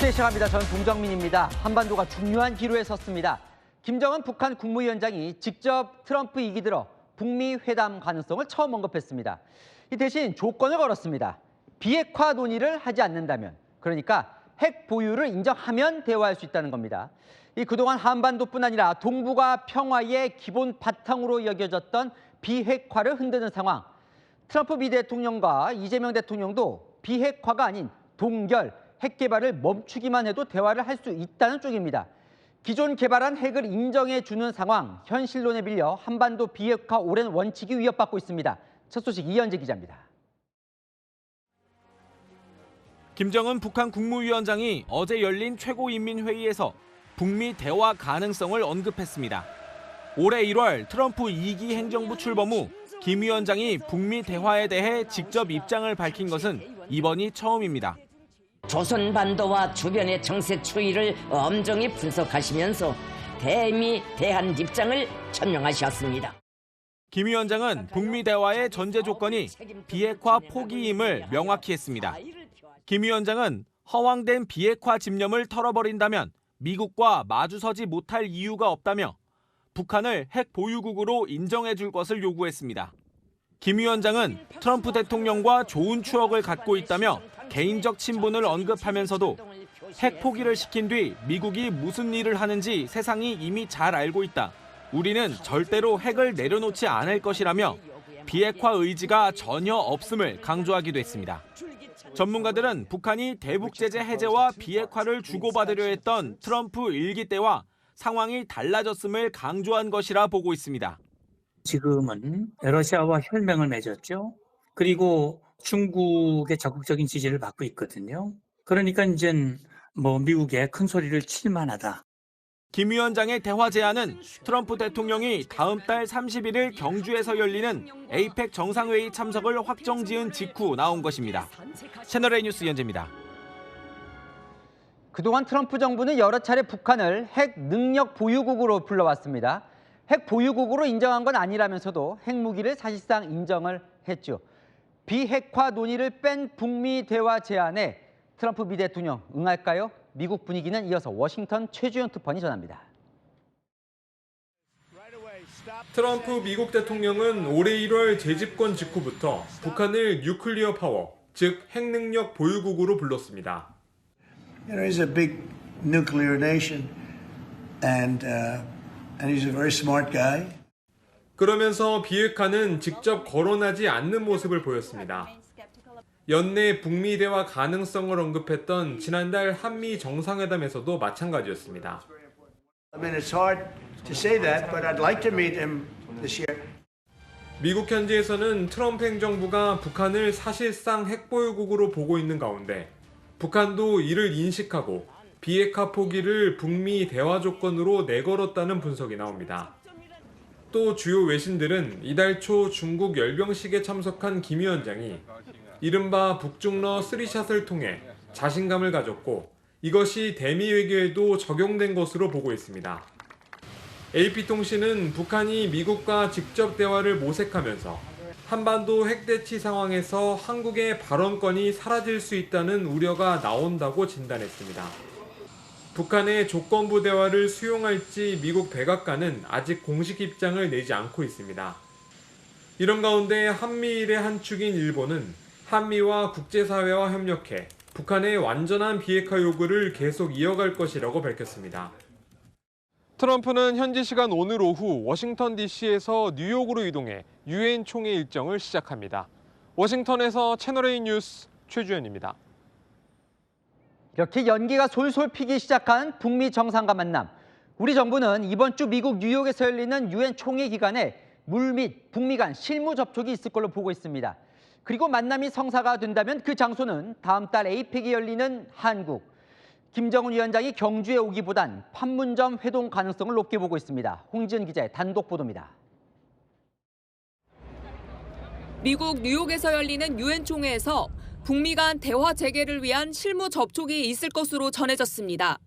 뉴스에 시작합니다. 저는 동정민입니다. 한반도가 중요한 기로에 섰습니다. 김정은 북한 국무위원장이 직접 트럼프 이기 들어 북미 회담 가능성을 처음 언급했습니다. 이 대신 조건을 걸었습니다. 비핵화 논의를 하지 않는다면, 그러니까 핵 보유를 인정하면 대화할 수 있다는 겁니다. 그동안 한반도뿐 아니라 동북아 평화의 기본 바탕으로 여겨졌던 비핵화를 흔드는 상황. 트럼프 미 대통령과 이재명 대통령도 비핵화가 아닌 동결, 핵 개발을 멈추기만 해도 대화를 할 수 있다는 쪽입니다. 기존 개발한 핵을 인정해 주는 상황, 현실론에 빌려 한반도 비핵화 오랜 원칙이 위협받고 있습니다. 첫 소식 이현재 기자입니다. 김정은 북한 국무위원장이 어제 열린 최고인민회의에서 북미 대화 가능성을 언급했습니다. 올해 1월 트럼프 2기 행정부 출범 후 김 위원장이 북미 대화에 대해 직접 입장을 밝힌 것은 이번이 처음입니다. 조선반도와 주변의 정세 추이를 엄정히 분석하시면서 대미 대한 입장을 천명하셨습니다. 김 위원장은 북미 대화의 전제 조건이 비핵화 포기임을 명확히 했습니다. 김 위원장은 허황된 비핵화 집념을 털어버린다면 미국과 마주서지 못할 이유가 없다며 북한을 핵 보유국으로 인정해 줄 것을 요구했습니다. 김 위원장은 트럼프 대통령과 좋은 추억을 갖고 있다며 개인적 친분을 언급하면서도 핵 포기를 시킨 뒤 미국이 무슨 일을 하는지 세상이 이미 잘 알고 있다. 우리는 절대로 핵을 내려놓지 않을 것이라며 비핵화 의지가 전혀 없음을 강조하기도 했습니다. 전문가들은 북한이 대북 제재 해제와 비핵화를 주고받으려 했던 트럼프 1기 때와 상황이 달라졌음을 강조한 것이라 보고 있습니다. 지금은 러시아와 혈맹을 맺었죠. 그리고 중국의 적극적인 지지를 받고 있거든요. 그러니까 이제 미국에 큰 소리를 칠 만하다. 김 위원장의 대화 제안은 트럼프 대통령이 다음 달 31일 경주에서 열리는 에이펙 정상회의 참석을 확정지은 직후 나온 것입니다. 채널A 뉴스 이현재입니다. 그동안 트럼프 정부는 여러 차례 북한을 핵 능력 보유국으로 불러왔습니다. 핵 보유국으로 인정한 건 아니라면서도 핵무기를 사실상 인정을 했죠. 비핵화 논의를 뺀 북미 대화 제안에 트럼프 미 대통령 응할까요? 미국 분위기는 이어서 워싱턴 최주영 특파원이 전합니다. 트럼프 미국 대통령은 올해 1월 재집권 직후부터 북한을 뉴클리어 파워, 즉 핵능력 보유국으로 불렀습니다. He's a big nuclear nation, and he's a very smart guy. 그러면서 비핵화는 직접 거론하지 않는 모습을 보였습니다. 연내 북미 대화 가능성을 언급했던 지난달 한미 정상회담에서도 마찬가지였습니다. I mean, it's hard to say that, but I'd like to meet him this year. 미국 현지에서는 트럼프 행정부가 북한을 사실상 핵보유국으로 보고 있는 가운데 북한도 이를 인식하고 비핵화 포기를 북미 대화 조건으로 내걸었다는 분석이 나옵니다. 또 주요 외신들은 이달 초 중국 열병식에 참석한 김 위원장이 이른바 북중러 3샷을 통해 자신감을 가졌고 이것이 대미 외교에도 적용된 것으로 보고 있습니다. AP통신은 북한이 미국과 직접 대화를 모색하면서 한반도 핵대치 상황에서 한국의 발언권이 사라질 수 있다는 우려가 나온다고 진단했습니다. 북한의 조건부 대화를 수용할지 미국 백악관은 아직 공식 입장을 내지 않고 있습니다. 이런 가운데 한미일의 한 축인 일본은 한미와 국제사회와 협력해 북한의 완전한 비핵화 요구를 계속 이어갈 것이라고 밝혔습니다. 트럼프는 현지 시간 오늘 오후 워싱턴 DC에서 뉴욕으로 이동해 유엔 총회 일정을 시작합니다. 워싱턴에서 채널A 뉴스 최주현입니다. 이렇게 연기가 솔솔 피기 시작한 북미 정상과 만남. 우리 정부는 이번 주 미국 뉴욕에서 열리는 유엔 총회 기간에 물 및 북미 간 실무 접촉이 있을 걸로 보고 있습니다. 그리고 만남이 성사가 된다면 그 장소는 다음 달 에이펙이 열리는 한국. 김정은 위원장이 경주에 오기보단 판문점 회동 가능성을 높게 보고 있습니다. 홍지은 기자의 단독 보도입니다. 미국 뉴욕에서 열리는 유엔 총회에서 북미 간 대화 재개를 위한 실무 접촉이 있을 것으로 전해졌습니다.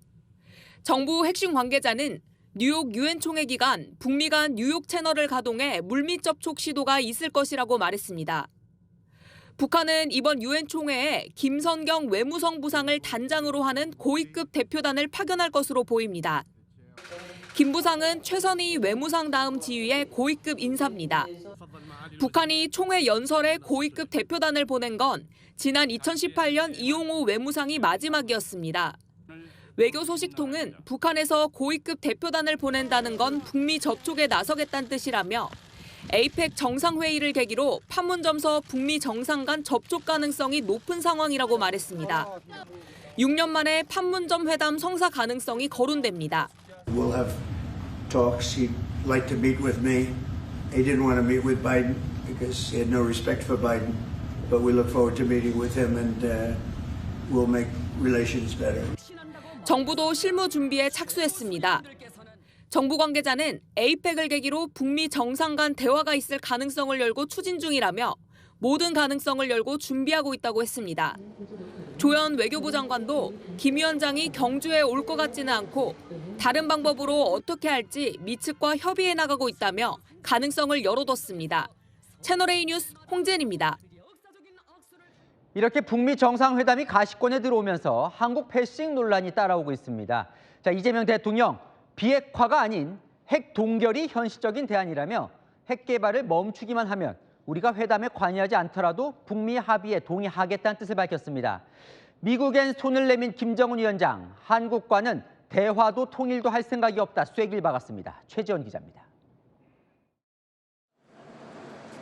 정부 핵심 관계자는 뉴욕 유엔 총회 기간 북미 간 뉴욕 채널을 가동해 물밑 접촉 시도가 있을 것이라고 말했습니다. 북한은 이번 유엔 총회에 김선경 외무성 부상을 단장으로 하는 고위급 대표단을 파견할 것으로 보입니다. 김 부상은 최선희 외무상 다음 지위의 고위급 인사입니다. 북한이 총회 연설에 고위급 대표단을 보낸 건 지난 2018년 이용호 외무상이 마지막이었습니다. 외교소식통은 북한에서 고위급 대표단을 보낸다는 건 북미 접촉에 나서겠다는 뜻이라며 에이펙 정상회의를 계기로 판문점서 북미 정상 간 접촉 가능성이 높은 상황이라고 말했습니다. 6년 만에 판문점 회담 성사 가능성이 거론됩니다. We'll have talks. He'd like to meet with me. He didn't want to meet with Biden because he had no respect for Biden. But we look forward to meeting with him and we'll make relations better. 정부도 실무 준비에 착수했습니다. 정부 관계자는 에이펙을 계기로 북미 정상 간 대화가 있을 가능성을 열고 추진 중이라며 모든 가능성을 열고 준비하고 있다고 했습니다. 조현 외교부 장관도 김 위원장이 경주에 올 것 같지는 않고 다른 방법으로 어떻게 할지 미 측과 협의해 나가고 있다며 가능성을 열어뒀습니다. 채널A 뉴스 홍재은입니다. 이렇게 북미 정상회담이 가시권에 들어오면서 한국 패싱 논란이 따라오고 있습니다. 자, 이재명 대통령 비핵화가 아닌 핵 동결이 현실적인 대안이라며 핵 개발을 멈추기만 하면 우리가 회담에 관여하지 않더라도 북미 합의에 동의하겠다는 뜻을 밝혔습니다. 미국엔 손을 내민 김정은 위원장, 한국과는 대화도 통일도 할 생각이 없다 쐐기를 박았습니다. 최지원 기자입니다.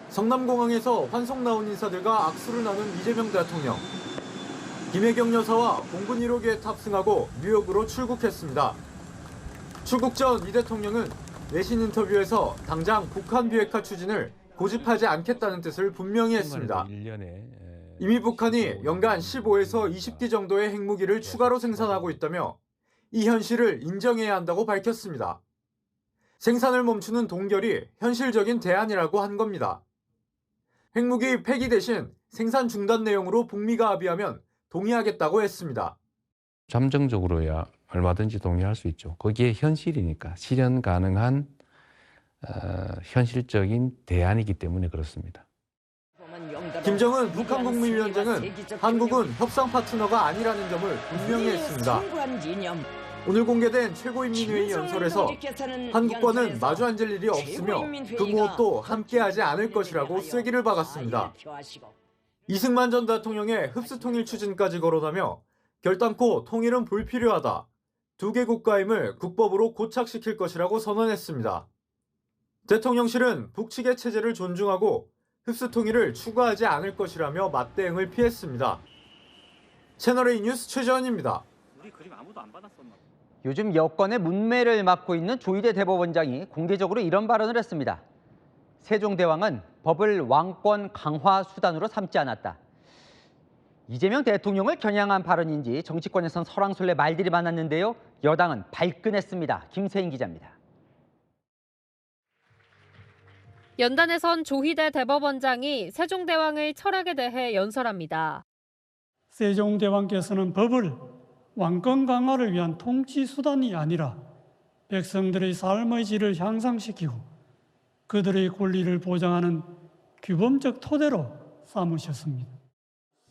성남공항에서 환송 나온 인사들과 악수를 나눈 이재명 대통령. 김혜경 여사와 공군 1호기에 탑승하고 뉴욕으로 출국했습니다. 출국 전 이 대통령은 외신 인터뷰에서 당장 북한 비핵화 추진을 고집하지 않겠다는 뜻을 분명히 했습니다. 이미 북한이 연간 15에서 20기 정도의 핵무기를 추가로 생산하고 있다며 이 현실을 인정해야 한다고 밝혔습니다. 생산을 멈추는 동결이 현실적인 대안이라고 한 겁니다. 핵무기 폐기 대신 생산 중단 내용으로 북미가 합의하면 동의하겠다고 했습니다. 잠정적으로야 얼마든지 동의할 수 있죠. 거기에 현실이니까 실현 가능한 현실적인 대안이기 때문에 그렇습니다. 김정은 북한 국무위원장은 한국은 협상 파트너가 아니라는 점을 분명히 했습니다. 오늘 공개된 최고인민회의 연설에서 한국과는 마주 앉을 일이 없으며 그 무엇도 함께하지 않을 것이라고 쐐기를 박았습니다. 이승만 전 대통령의 흡수통일 추진까지 거론하며 결단코 통일은 불필요하다. 두 개 국가임을 국법으로 고착시킬 것이라고 선언했습니다. 대통령실은 북측의 체제를 존중하고 흡수통일을 추구하지 않을 것이라며 맞대응을 피했습니다. 채널A 뉴스 최재원입니다. 요즘 여권의 문매를 맡고 있는 조희대 대법원장이 공개적으로 이런 발언을 했습니다. 세종대왕은 법을 왕권 강화 수단으로 삼지 않았다. 이재명 대통령을 겨냥한 발언인지 정치권에선 설왕설래 말들이 많았는데요. 여당은 발끈했습니다. 김세인 기자입니다. 연단에선 조희대 대법원장이 세종대왕의 철학에 대해 연설합니다. 세종대왕께서는 법을 왕권 강화를 위한 통치 수단이 아니라 백성들의 삶의 질을 향상시키고 그들의 권리를 보장하는 규범적 토대로 삼으셨습니다.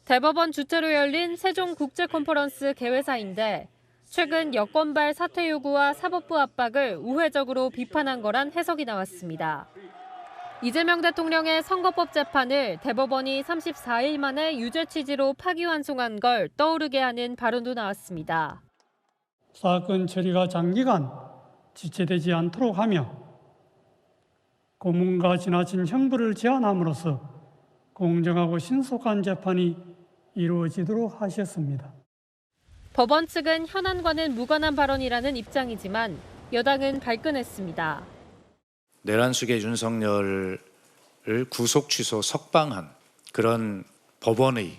대법원 주최로 열린 세종국제컨퍼런스 개회사인데 최근 여권발 사퇴 요구와 사법부 압박을 우회적으로 비판한 거란 해석이 나왔습니다. 이재명 대통령의 선거법 재판을 대법원이 34일 만에 유죄 취지로 파기환송한 걸 떠오르게 하는 발언도 나왔습니다. 사건 처리가 장기간 지체되지 않도록 하며 고문과 지나친 형벌을 제한함으로써 공정하고 신속한 재판이 이루어지도록 하셨습니다. 법원 측은 현안과는 무관한 발언이라는 입장이지만 여당은 발끈했습니다. 내란숙의 윤석열을 구속 취소 석방한 그런 법원의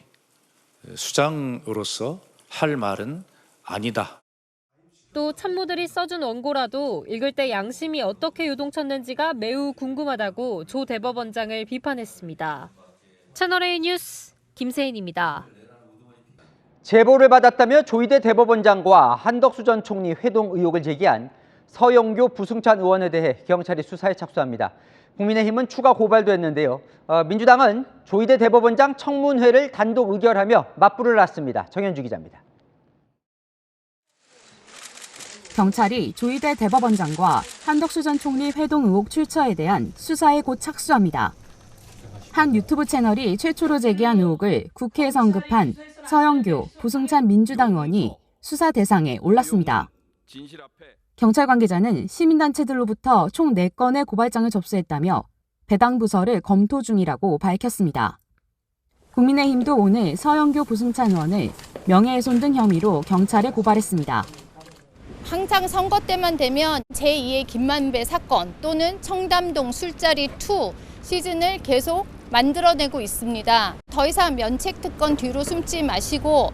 수장으로서 할 말은 아니다. 또 참모들이 써준 원고라도 읽을 때 양심이 어떻게 요동쳤는지가 매우 궁금하다고 조 대법원장을 비판했습니다. 채널A 뉴스 김세인입니다. 제보를 받았다며 조희대 대법원장과 한덕수 전 총리 회동 의혹을 제기한 서영교 부승찬 의원에 대해 경찰이 수사에 착수합니다. 국민의힘은 추가 고발도 했는데요. 민주당은 조희대 대법원장 청문회를 단독 의결하며 맞불을 놨습니다. 정현주 기자입니다. 경찰이 조희대 대법원장과 한덕수 전 총리 회동 의혹 출처에 대한 수사에 곧 착수합니다. 한 유튜브 채널이 최초로 제기한 의혹을 국회에서 언급한 서영교, 부승찬 민주당 의원이 수사 대상에 올랐습니다. 경찰 관계자는 시민단체들로부터 총 4건의 고발장을 접수했다며 배당 부서를 검토 중이라고 밝혔습니다. 국민의힘도 오늘 서영교, 부승찬 의원을 명예훼손 등 혐의로 경찰에 고발했습니다. 항상 선거 때만 되면 제2의 김만배 사건 또는 청담동 술자리 2 시즌을 계속 만들어내고 있습니다. 더 이상 면책 특권 뒤로 숨지 마시고.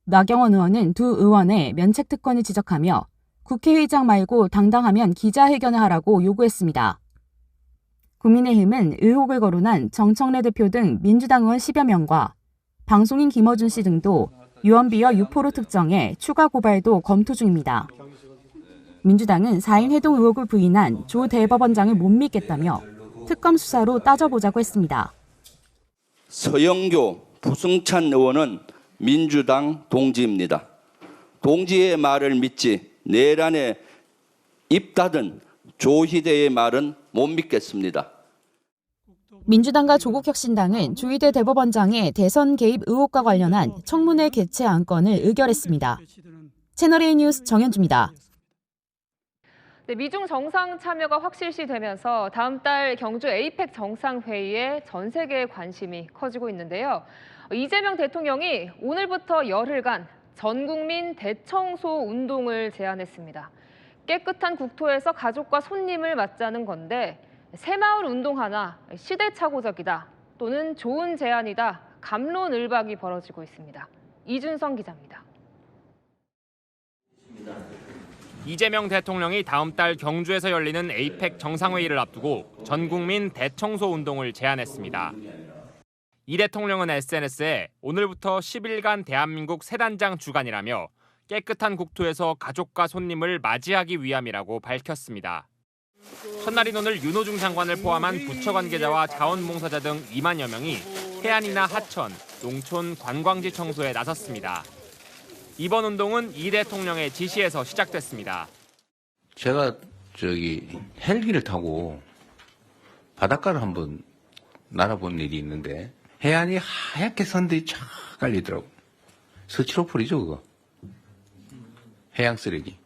나경원 의원은 두 의원의 면책 특권을 지적하며 국회의장 말고 당당하면 기자회견을 하라고 요구했습니다. 국민의힘은 의혹을 거론한 정청래 대표 등 민주당 의원 10여 명과 방송인 김어준 씨 등도 유언비어 유포로 특정해 추가 고발도 검토 중입니다. 민주당은 4인 회동 의혹을 부인한 조 대법원장을 못 믿겠다며 특검 수사로 따져보자고 했습니다. 서영교, 부승찬 의원은 민주당 동지입니다. 동지의 말을 믿지 내란에 입 닫은 조희대의 말은 못 믿겠습니다. 민주당과 조국혁신당은 조희대 대법원장의 대선 개입 의혹과 관련한 청문회 개최 안건을 의결했습니다. 채널A 뉴스 정현주입니다. 네, 미중 정상 참여가 확실시되면서 다음 달 경주 에이펙 정상회의에 전 세계의 관심이 커지고 있는데요. 이재명 대통령이 오늘부터 열흘간 전국민 대청소 운동을 제안했습니다. 깨끗한 국토에서 가족과 손님을 맞자는 건데 새마을 운동 하나 시대착오적이다 또는 좋은 제안이다 갑론을박이 벌어지고 있습니다. 이준성 기자입니다. 이재명 대통령이 다음 달 경주에서 열리는 에이펙 정상회의를 앞두고 전국민 대청소 운동을 제안했습니다. 이 대통령은 SNS에 오늘부터 10일간 대한민국 세단장 주간이라며 깨끗한 국토에서 가족과 손님을 맞이하기 위함이라고 밝혔습니다. 첫날인 오늘 윤호중 장관을 포함한 부처 관계자와 자원봉사자 등 2만여 명이 해안이나 하천, 농촌, 관광지 청소에 나섰습니다. 이번 운동은 이 대통령의 지시에서 시작됐습니다. 제가 헬기를 타고 바닷가를 한번 날아본 일이 있는데 해안이 하얗게 선들이 쫙 깔리더라고. 스티로폴이죠 그거. 해양 쓰레기.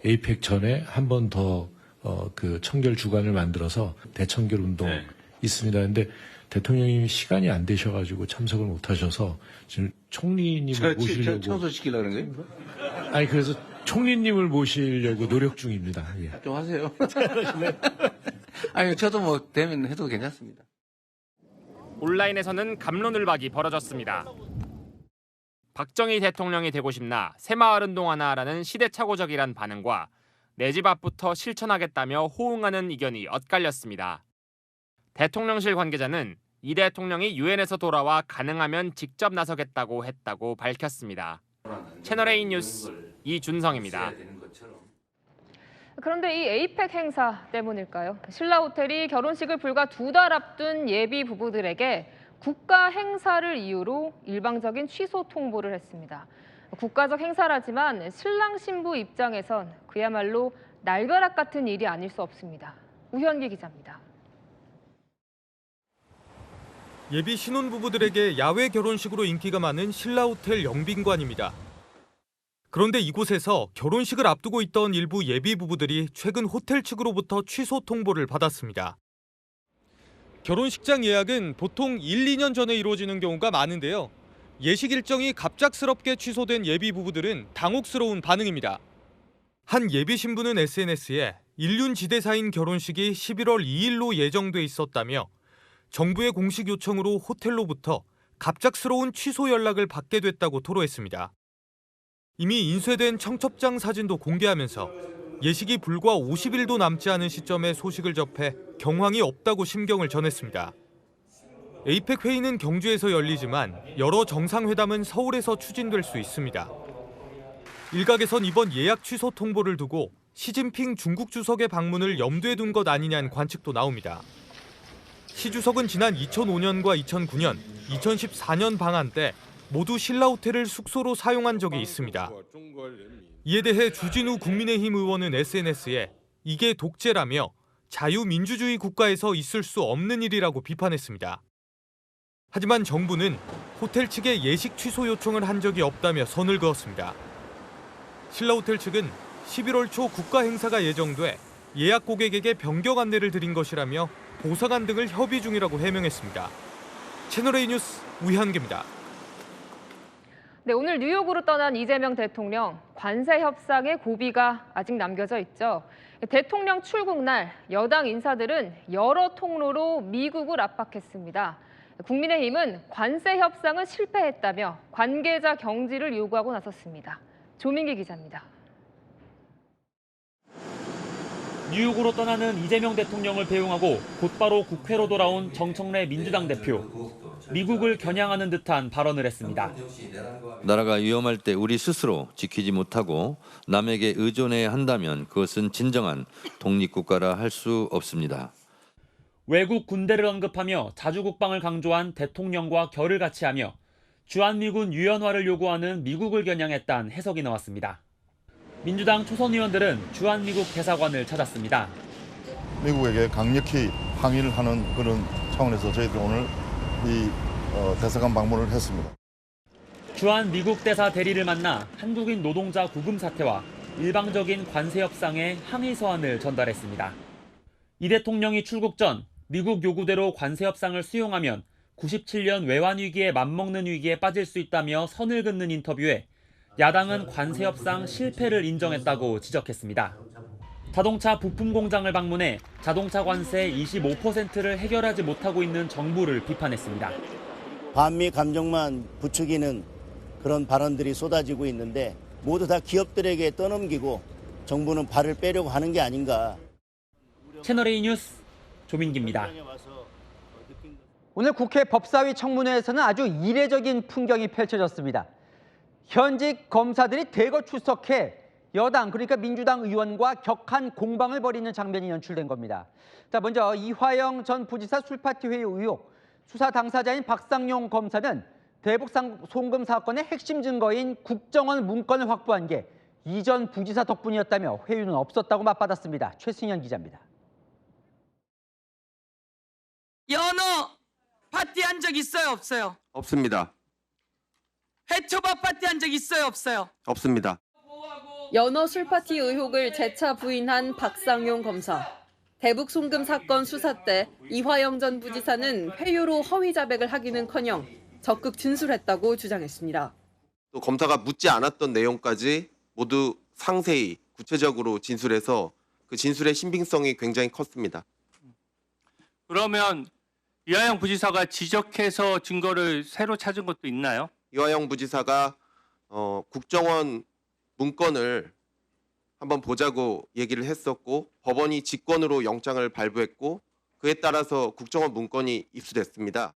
에이펙 전에 한 번 더 그 청결 주간을 만들어서 대청결 운동 있습니다. 근데 대통령님이 시간이 안 되셔가지고 참석을 못 하셔서 지금 총리님을 모시려고. 청소시키려고 그런 거예요? 아니, 그래서 총리님을 모시려고 노력 중입니다. 예. 좀 하세요. 아니, 저도 뭐 되면 해도 괜찮습니다. 온라인에서는 갑론을박이 벌어졌습니다. 박정희 대통령이 되고 싶나 새마을 운동하나라는 시대착오적이란 반응과 내 집 앞부터 실천하겠다며 호응하는 의견이 엇갈렸습니다. 대통령실 관계자는 이 대통령이 유엔에서 돌아와 가능하면 직접 나서겠다고 했다고 밝혔습니다. 채널A 뉴스 이준성입니다. 그런데 이 에이펙 행사 때문일까요? 신라호텔이 결혼식을 불과 2달 앞둔 예비 부부들에게 국가 행사를 이유로 일방적인 취소 통보를 했습니다. 국가적 행사라지만 신랑 신부 입장에선 그야말로 날벼락 같은 일이 아닐 수 없습니다. 우현기 기자입니다. 예비 신혼부부들에게 야외 결혼식으로 인기가 많은 신라호텔 영빈관입니다. 그런데 이곳에서 결혼식을 앞두고 있던 일부 예비 부부들이 최근 호텔 측으로부터 취소 통보를 받았습니다. 결혼식장 예약은 보통 1, 2년 전에 이루어지는 경우가 많은데요. 예식 일정이 갑작스럽게 취소된 예비 부부들은 당혹스러운 반응입니다. 한 예비 신부는 SNS에 인륜지대사인 결혼식이 11월 2일로 예정돼 있었다며 정부의 공식 요청으로 호텔로부터 갑작스러운 취소 연락을 받게 됐다고 토로했습니다. 이미 인쇄된 청첩장 사진도 공개하면서 예식이 불과 50일도 남지 않은 시점에 소식을 접해 경황이 없다고 심경을 전했습니다. 에이펙 회의는 경주에서 열리지만 여러 정상회담은 서울에서 추진될 수 있습니다. 일각에선 이번 예약 취소 통보를 두고 시진핑 중국 주석의 방문을 염두에 둔 것 아니냐는 관측도 나옵니다. 시 주석은 지난 2005년과 2009년, 2014년 방한 때 모두 신라 호텔을 숙소로 사용한 적이 있습니다. 이에 대해 주진우 국민의힘 의원은 SNS에 이게 독재라며 자유민주주의 국가에서 있을 수 없는 일이라고 비판했습니다. 하지만 정부는 호텔 측에 예식 취소 요청을 한 적이 없다며 선을 그었습니다. 신라 호텔 측은 11월 초 국가 행사가 예정돼 예약 고객에게 변경 안내를 드린 것이라며 보상안 등을 협의 중이라고 해명했습니다. 채널A 뉴스 우현기입니다. 네, 오늘 뉴욕으로 떠난 이재명 대통령, 관세 협상의 고비가 아직 남겨져 있죠. 대통령 출국 날 여당 인사들은 여러 통로로 미국을 압박했습니다. 국민의힘은 관세 협상은 실패했다며 관계자 경질을 요구하고 나섰습니다. 조민기 기자입니다. 뉴욕으로 떠나는 이재명 대통령을 배웅하고 곧바로 국회로 돌아온 정청래 민주당 대표. 미국을 겨냥하는 듯한 발언을 했습니다. 나라가 위험할 때 우리 스스로 지키지 못하고 남에게 의존해야 한다면 그것은 진정한 독립국가라 할 수 없습니다. 외국 군대를 언급하며 자주국방을 강조한 대통령과 결을 같이 하며 주한미군 유연화를 요구하는 미국을 겨냥했다는 해석이 나왔습니다. 민주당 초선 의원들은 주한미국 대사관을 찾았습니다. 미국에게 강력히 항의를 하는 그런 차원에서 저희들 오늘 이 대사관 방문을 했습니다. 주한미국 대사 대리를 만나 한국인 노동자 구금 사태와 일방적인 관세 협상에 항의 서한을 전달했습니다. 이 대통령이 출국 전 미국 요구대로 관세 협상을 수용하면 97년 외환 위기에 맞먹는 위기에 빠질 수 있다며 선을 긋는 인터뷰에 야당은 관세 협상 실패를 인정했다고 지적했습니다. 자동차 부품 공장을 방문해 자동차 관세 25%를 해결하지 못하고 있는 정부를 비판했습니다. 반미 감정만 부추기는 그런 발언들이 쏟아지고 있는데 모두 다 기업들에게 떠넘기고 정부는 발을 빼려고 하는 게 아닌가. 채널A 뉴스 조민기입니다. 오늘 국회 법사위 청문회에서는 아주 이례적인 풍경이 펼쳐졌습니다. 현직 검사들이 대거 출석해 여당, 그러니까 민주당 의원과 격한 공방을 벌이는 장면이 연출된 겁니다. 자, 먼저 이화영 전 부지사 술파티 회의 의혹, 수사 당사자인 박상용 검사는 대북 송금 사건의 핵심 증거인 국정원 문건을 확보한 게 이 전 부지사 덕분이었다며 회유는 없었다고 맞받았습니다. 최승현 기자입니다. 연어 파티 한 적 있어요, 없어요? 없습니다. 해초밥 파티 한 적 있어요, 없어요? 없습니다. 연어 술파티 의혹을 재차 부인한 박상용 검사. 대북 송금 사건 수사 때 이화영 전 부지사는 회유로 허위 자백을 하기는커녕 적극 진술했다고 주장했습니다. 또 검사가 묻지 않았던 내용까지 모두 상세히 구체적으로 진술해서 그 진술의 신빙성이 굉장히 컸습니다. 그러면 이화영 부지사가 지적해서 증거를 새로 찾은 것도 있나요? 이화영 부지사가 국정원 문건을 한번 보자고 얘기를 했었고 법원이 직권으로 영장을 발부했고 그에 따라서 국정원 문건이 입수됐습니다.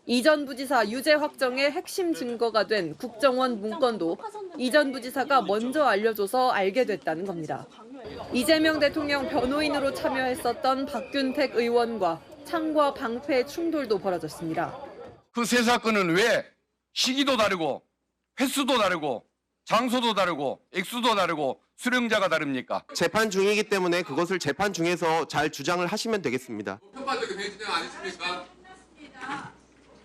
이 전 부지사 유죄 확정의 핵심 증거가 된 국정원 문건도 이 전 부지사가 먼저 알려줘서 알게 됐다는 겁니다. 이재명 대통령 변호인으로 참여했었던 박균택 의원과 창과 방패 충돌도 벌어졌습니다. 그 세 사건은 왜 시기도 다르고 횟수도 다르고 장소도 다르고 액수도 다르고 수령자가 다릅니까? 재판 중이기 때문에 그것을 재판 중에서 잘 주장을 하시면 되겠습니다. 편파적인 회진행 아니십니까?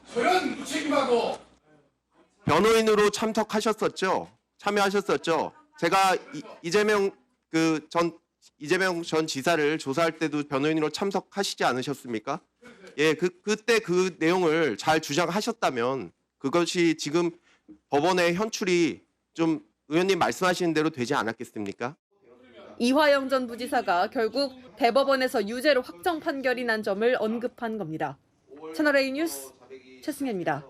소연 무책임하고 변호인으로 참석하셨었죠? 참여하셨었죠? 제가 이재명 전 지사를 조사할 때도 변호인으로 참석하시지 않으셨습니까? 예, 그때 그 내용을 잘 주장하셨다면 그것이 지금 법원의 현출이 좀 의원님 말씀하시는 대로 되지 않았겠습니까? 이화영 전 부지사가 결국 대법원에서 유죄로 확정 판결이 난 점을 언급한 겁니다. 채널A 뉴스 최승현입니다.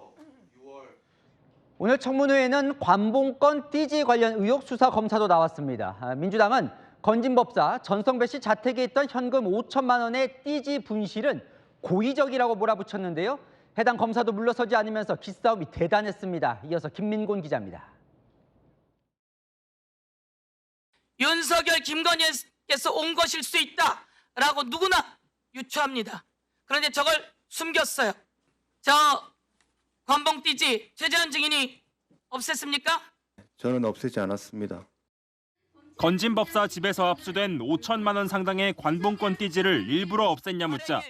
오늘 청문회에는 관봉권 띠지 관련 의혹 수사 검사도 나왔습니다. 민주당은 건진법사 전성배 씨 자택에 있던 현금 5천만 원의 띠지 분실은 고의적이라고 몰아붙였는데요. 해당 검사도 물러서지 않으면서 기싸움이 대단했습니다. 이어서 김민곤 기자입니다. 윤석열, 김건희께서 온 것일 수 있다라고 누구나 유추합니다. 그런데 저걸 숨겼어요. 저 관봉띠지 최재현 증인이 없앴습니까? 저는 없애지 않았습니다. 건진 법사 집에서 압수된 5천만 원 상당의 관봉권 띠지를 일부러 없앴냐 묻자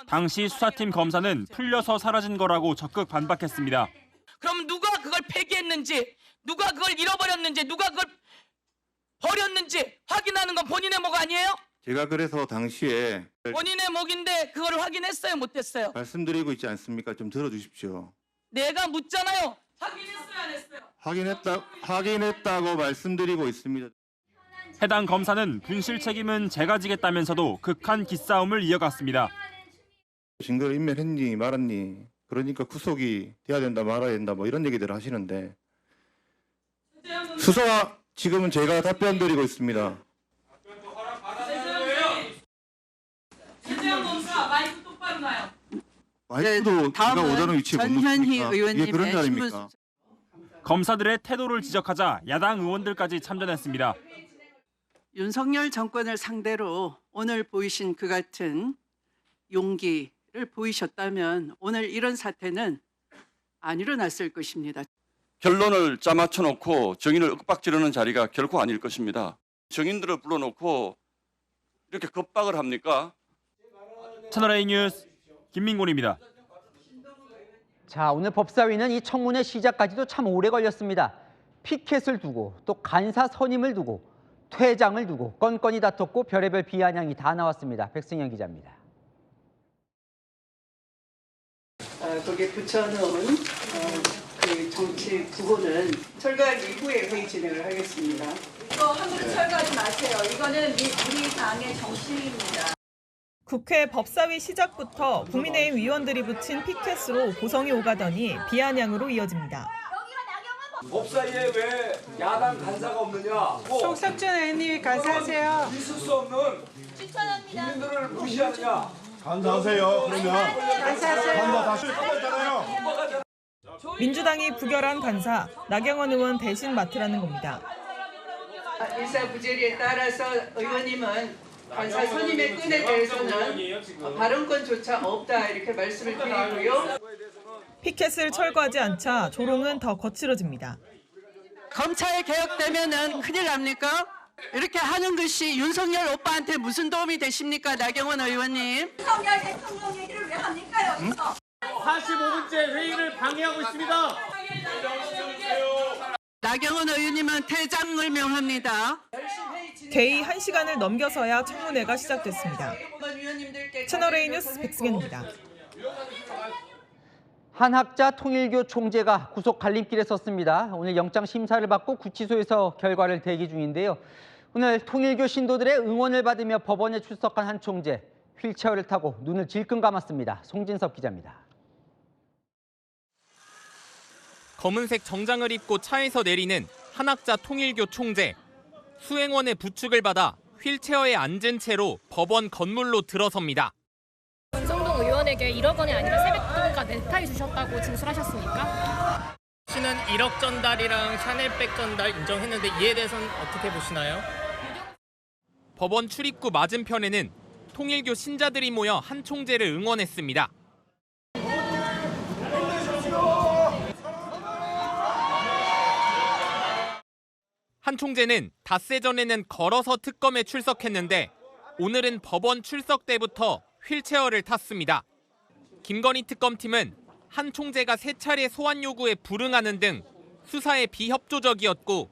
당시 수사팀 검사는 풀려서 사라진 거라고 적극 반박했습니다. 그럼 누가 그걸 폐기했는지, 누가 그걸 잃어버렸는지, 누가 그걸 버렸는지 확인하는 건 본인의 목 아니에요? 제가 그래서 당시에 본인의 목인데 그걸 확인했어요, 못했어요? 말씀드리고 있지 않습니까? 좀 들어주십시오. 내가 묻잖아요. 확인했어요, 안 했어요? 확인했다고 말씀드리고 있습니다. 해당 검사는 분실 책임은 제가 지겠다면서도 극한 기싸움을 이어갔습니다. 증거를 인멸했니 말았니? 그러니까 구속이 돼야 된다 말아야 된다 뭐 이런 얘기들을 하시는데 수사 지금은 제가 답변 드리고 있습니다. 최재형 검사 마이크 똑바로 놔요. 마이크도 제가 오자는 위치에 못 놓습니까? 이게 그런 자리입니까? 검사들의 태도를 지적하자 야당 의원들까지 참전했습니다. 윤석열 정권을 상대로 오늘 보이신 그 같은 용기를 보이셨다면 오늘 이런 사태는 안 일어났을 것입니다. 결론을 짜맞춰 놓고 정인을 윽박지르는 자리가 결코 아닐 것입니다. 정인들을 불러놓고 이렇게 겁박을 합니까? 채널A 뉴스 김민곤입니다. 자, 오늘 법사위는 이 청문회 시작까지도 참 오래 걸렸습니다. 피켓을 두고 또 간사 선임을 두고 퇴장을 두고 건건이 다퉜고 별의별 비아냥이 다 나왔습니다. 백승현 기자입니다. 거기에 붙여놓은 그 정치 부분은 철거한 이후에 회의 진행을 하겠습니다. 이거 함부로 철거하지 마세요. 이거는 우리 당의 정신입니다. 국회 법사위 시작부터 국민의힘 위원들이 붙인 피켓으로 고성이 오가더니 비아냥으로 이어집니다. 법사위에 왜 야당 간사가 없느냐? 송석준 의원님이 간사하세요. 있을 수 없는 국민들을 무시하느냐? 간사하세요. 그러면 간사 다시 잖아요. 민주당이 부결한 간사 나경원 의원 대신 맡으라는 겁니다. 일사부재리에 따라서 의원님은 간사 선임의 건에 대해서는 발언권조차 없다 이렇게 말씀을 드리고요. 피켓을 철거하지 않자 조롱은 더 거칠어집니다. 검찰 개혁되면은 큰일 납니까? 이렇게 하는 것이 윤석열 오빠한테 무슨 도움이 되십니까, 나경원 의원님? 윤석열 대통령 얘기를 왜 합니까, 여기서? 45분째 회의를 방해하고 있습니다. 나경원 의원님은 퇴장을 명합니다. 개의 1시간을 넘겨서야 청문회가 시작됐습니다. 채널A 뉴스 백승현입니다. 한 학자 통일교 총재가 구속 갈림길에 섰습니다. 오늘 영장 심사를 받고 구치소에서 결과를 대기 중인데요. 오늘 통일교 신도들의 응원을 받으며 법원에 출석한 한 총재, 휠체어를 타고 눈을 질끈 감았습니다. 송진섭 기자입니다. 검은색 정장을 입고 차에서 내리는 한 학자 통일교 총재. 수행원의 부축을 받아 휠체어에 앉은 채로 법원 건물로 들어섭니다. 권성동 의원에게 1억 원이 아니라 세뱃돈과 넥타이 주셨다고 진술하셨습니까? 씨는 1억 전달이랑 샤넬백 전달 인정했는데 이에 대해서는 어떻게 보시나요? 법원 출입구 맞은편에는 통일교 신자들이 모여 한 총재를 응원했습니다. 한 총재는 닷새 전에는 걸어서 특검에 출석했는데 오늘은 법원 출석 때부터 휠체어를 탔습니다. 김건희 특검팀은 한 총재가 3차례 소환 요구에 불응하는 등 수사에 비협조적이었고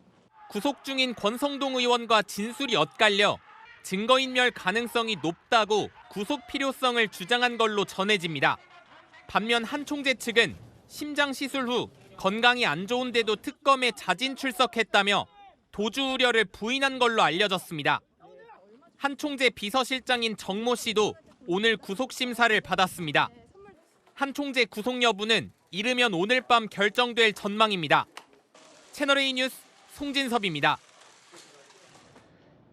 구속 중인 권성동 의원과 진술이 엇갈려 증거인멸 가능성이 높다고 구속 필요성을 주장한 걸로 전해집니다. 반면 한 총재 측은 심장 시술 후 건강이 안 좋은데도 특검에 자진 출석했다며 도주 우려를 부인한 걸로 알려졌습니다. 한 총재 비서실장인 정모 씨도 오늘 구속심사를 받았습니다. 한 총재 구속 여부는 이르면 오늘 밤 결정될 전망입니다. 채널A 뉴스 송진섭입니다.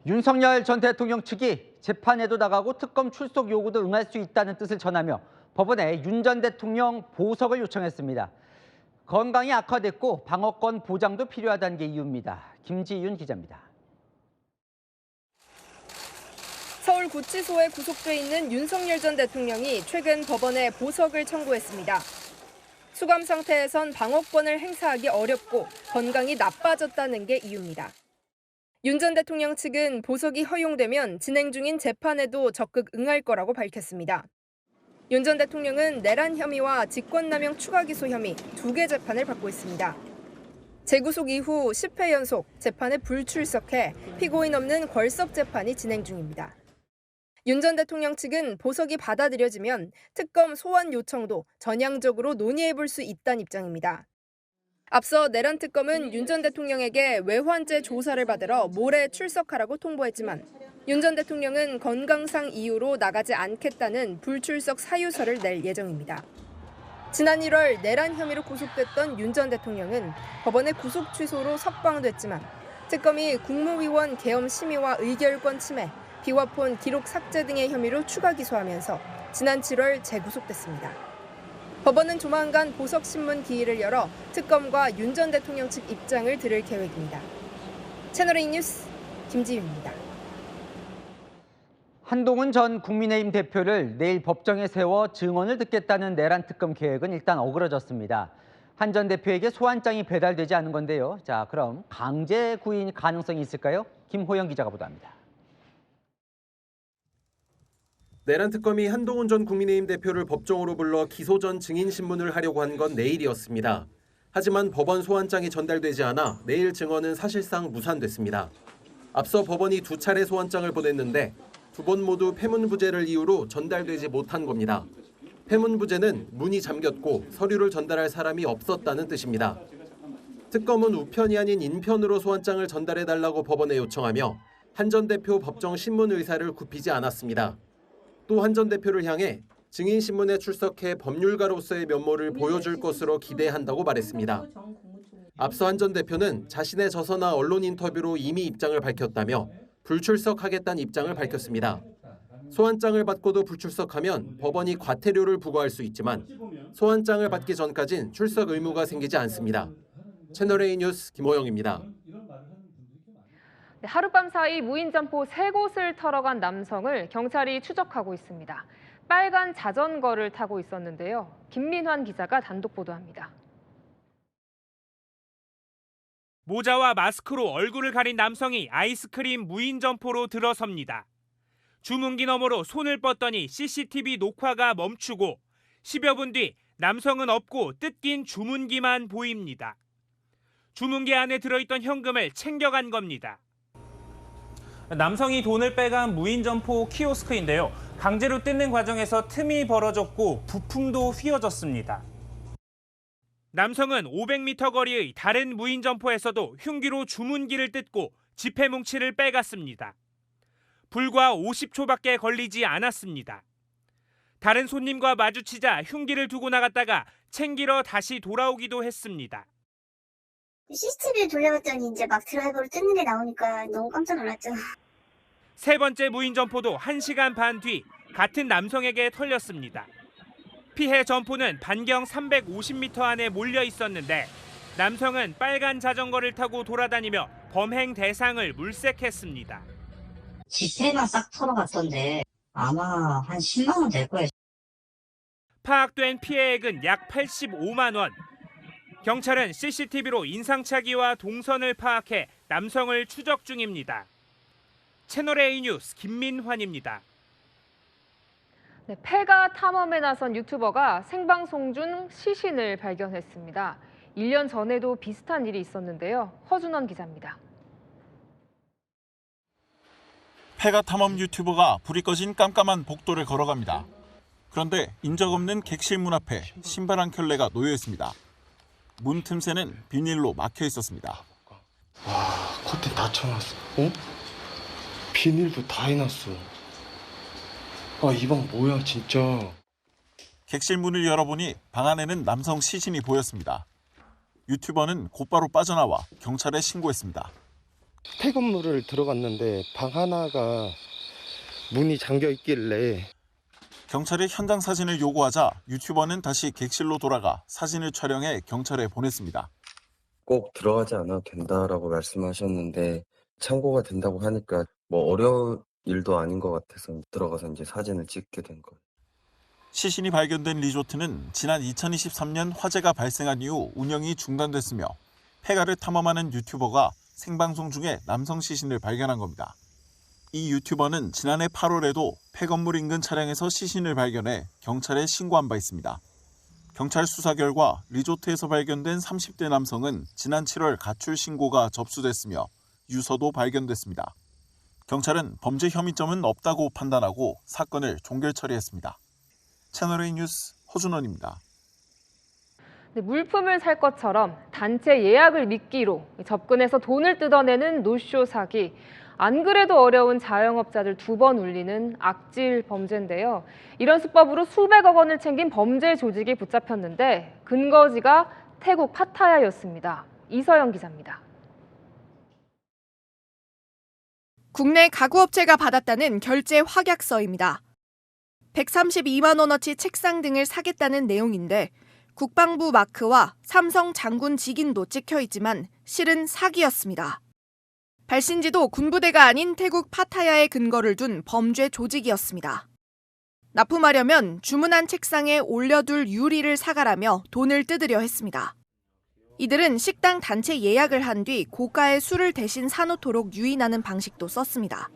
윤석열 전 대통령 측이 재판에도 나가고 특검 출석 요구도 응할 수 있다는 뜻을 전하며 법원에 윤 전 대통령 보석을 요청했습니다. 건강이 악화됐고 방어권 보장도 필요하다는 게 이유입니다. 김지윤 기자입니다. 서울 구치소에 구속돼 있는 윤석열 전 대통령이 최근 법원에 보석을 청구했습니다. 수감 상태에선 방어권을 행사하기 어렵고 건강이 나빠졌다는 게 이유입니다. 윤 전 대통령 측은 보석이 허용되면 진행 중인 재판에도 적극 응할 거라고 밝혔습니다. 윤 전 대통령은 내란 혐의와 직권남용 추가 기소 혐의 2개 재판을 받고 있습니다. 재구속 이후 10회 연속 재판에 불출석해 피고인 없는 걸석 재판이 진행 중입니다. 윤 전 대통령 측은 보석이 받아들여지면 특검 소환 요청도 전향적으로 논의해볼 수 있다는 입장입니다. 앞서 내란 특검은 윤 전 대통령에게 외환죄 조사를 받으러 모레 출석하라고 통보했지만 윤 전 대통령은 건강상 이유로 나가지 않겠다는 불출석 사유서를 낼 예정입니다. 지난 1월 내란 혐의로 구속됐던 윤 전 대통령은 법원의 구속 취소로 석방됐지만 특검이 국무위원 계엄 심의와 의결권 침해, 비화폰 기록 삭제 등의 혐의로 추가 기소하면서 지난 7월 재구속됐습니다. 법원은 조만간 보석 신문 기일을 열어 특검과 윤 전 대통령 측 입장을 들을 계획입니다. 채널A 뉴스 김지윤입니다. 한동훈 전 국민의힘 대표를 내일 법정에 세워 증언을 듣겠다는 내란 특검 계획은 일단 어그러졌습니다. 한 전 대표에게 소환장이 배달되지 않은 건데요. 자, 그럼 강제 구인 가능성이 있을까요? 김호영 기자가 보도합니다. 내란 특검이 한동훈 전 국민의힘 대표를 법정으로 불러 기소 전 증인 신문을 하려고 한 건 내일이었습니다. 하지만 법원 소환장이 전달되지 않아 내일 증언은 사실상 무산됐습니다. 앞서 법원이 2차례 소환장을 보냈는데 2번 모두 폐문부재를 이유로 전달되지 못한 겁니다. 폐문부재는 문이 잠겼고 서류를 전달할 사람이 없었다는 뜻입니다. 특검은 우편이 아닌 인편으로 소환장을 전달해달라고 법원에 요청하며 한 전 대표 법정 신문 의사를 굽히지 않았습니다. 또 한 전 대표를 향해 증인 신문에 출석해 법률가로서의 면모를 보여줄 것으로 기대한다고 말했습니다. 앞서 한 전 대표는 자신의 저서나 언론 인터뷰로 이미 입장을 밝혔다며 불출석하겠다는 입장을 밝혔습니다. 소환장을 받고도 불출석하면 법원이 과태료를 부과할 수 있지만 소환장을 받기 전까진 출석 의무가 생기지 않습니다. 채널A 뉴스 김호영입니다. 하룻밤 사이 무인 점포 3곳을 털어간 남성을 경찰이 추적하고 있습니다. 빨간 자전거를 타고 있었는데요. 김민환 기자가 단독 보도합니다. 모자와 마스크로 얼굴을 가린 남성이 아이스크림 무인 점포로 들어섭니다. 주문기 너머로 손을 뻗더니 CCTV 녹화가 멈추고 10여 분 뒤 남성은 없고 뜯긴 주문기만 보입니다. 주문기 안에 들어있던 현금을 챙겨간 겁니다. 남성이 돈을 빼간 무인 점포 키오스크인데요. 강제로 뜯는 과정에서 틈이 벌어졌고 부품도 휘어졌습니다. 남성은 500m 거리의 다른 무인 점포에서도 흉기로 주문기를 뜯고 지폐 뭉치를 빼갔습니다. 불과 50초밖에 걸리지 않았습니다. 다른 손님과 마주치자 흉기를 두고 나갔다가 챙기러 다시 돌아오기도 했습니다. CCTV를 돌려봤더니 이제 막 드라이버로 뜯는 게 나오니까 너무 깜짝 놀랐죠. 세 번째 무인 점포도 1시간 반 뒤 같은 남성에게 털렸습니다. 피해 점포는 반경 350m 안에 몰려 있었는데 남성은 빨간 자전거를 타고 돌아다니며 범행 대상을 물색했습니다. 지폐만 싹 털어갔던데 아마 한 10만 원 될 거예요. 파악된 피해액은 약 85만 원. 경찰은 CCTV로 인상착의와 동선을 파악해 남성을 추적 중입니다. 채널A 뉴스 김민환입니다. 네, 폐가 탐험에 나선 유튜버가 생방송 중 시신을 발견했습니다. 1년 전에도 비슷한 일이 있었는데요. 허준원 기자입니다. 폐가 탐험 유튜버가 불이 꺼진 깜깜한 복도를 걸어갑니다. 그런데 인적 없는 객실 문 앞에 신발 한 켤레가 놓여 있습니다. 문 틈새는 비닐로 막혀 있었습니다. 와, 커튼 다 쳐놨어. 어? 비닐도 다 해놨어. 아, 이 방 뭐야 진짜. 객실 문을 열어보니 방 안에는 남성 시신이 보였습니다. 유튜버는 곧바로 빠져나와 경찰에 신고했습니다. 폐건물을 들어갔는데 방 하나가 문이 잠겨 있길래 경찰이 현장 사진을 요구하자 유튜버는 다시 객실로 돌아가 사진을 촬영해 경찰에 보냈습니다. 꼭 들어가지 않아도 된다라고 말씀하셨는데 참고가 된다고 하니까 뭐 일도 아닌 것 같아서 들어가서 이제 사진을 찍게 된 거예요. 시신이 발견된 리조트는 지난 2023년 화재가 발생한 이후 운영이 중단됐으며 폐가를 탐험하는 유튜버가 생방송 중에 남성 시신을 발견한 겁니다. 이 유튜버는 지난해 8월에도 폐건물 인근 차량에서 시신을 발견해 경찰에 신고한 바 있습니다. 경찰 수사 결과 리조트에서 발견된 30대 남성은 지난 7월 가출 신고가 접수됐으며 유서도 발견됐습니다. 경찰은 범죄 혐의점은 없다고 판단하고 사건을 종결 처리했습니다. 채널A 뉴스 허준원입니다. 물품을 살 것처럼 단체 예약을 미끼로 접근해서 돈을 뜯어내는 노쇼 사기. 안 그래도 어려운 자영업자들 2번 울리는 악질 범죄인데요. 이런 수법으로 수백억 원을 챙긴 범죄 조직이 붙잡혔는데 근거지가 태국 파타야였습니다. 이서영 기자입니다. 국내 가구업체가 받았다는 결제 확약서입니다. 132만 원어치 책상 등을 사겠다는 내용인데 국방부 마크와 삼성 장군 직인도 찍혀 있지만 실은 사기였습니다. 발신지도 군부대가 아닌 태국 파타야에 근거를 둔 범죄 조직이었습니다. 납품하려면 주문한 책상에 올려둘 유리를 사가라며 돈을 뜯으려 했습니다. 이들은 식당 단체 예약을 한 뒤 고가의 술을 대신 사놓도록 유인하는 방식도 썼습니다.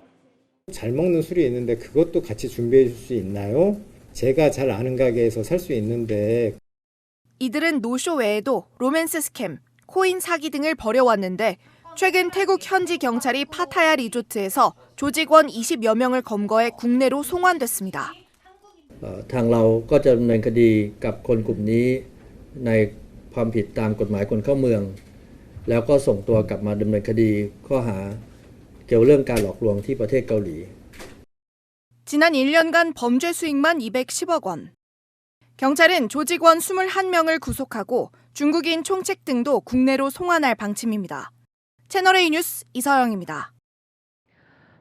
잘 먹는 술이 있는데 그것도 같이 준비해 줄 수 있나요? 제가 잘 아는 가게에서 살 수 있는데. 이들은 노쇼 외에도 로맨스 스캠, 코인 사기 등을 벌여왔는데 최근 태국 현지 경찰이 파타야 리조트에서 조직원 20여 명을 검거해 국내로 송환됐습니다. ทางเราก็จะดำเนินคดีกับคนกลุ่มนี้ในความผิดตามกฎหมายคนเข้าเมืองแล้วก็ส่งตัวกลับมาดำเนินคดีข้อหาเกี่ยวเรื่องการหลอกลวงที่ประเทศเกาหลี 지난 1년간 범죄 수익만 210억 원. 경찰은 조직원 21명을 구속하고 중국인 총책 등도 국내로 송환할 방침입니다. 채널A 뉴스 이서영입니다.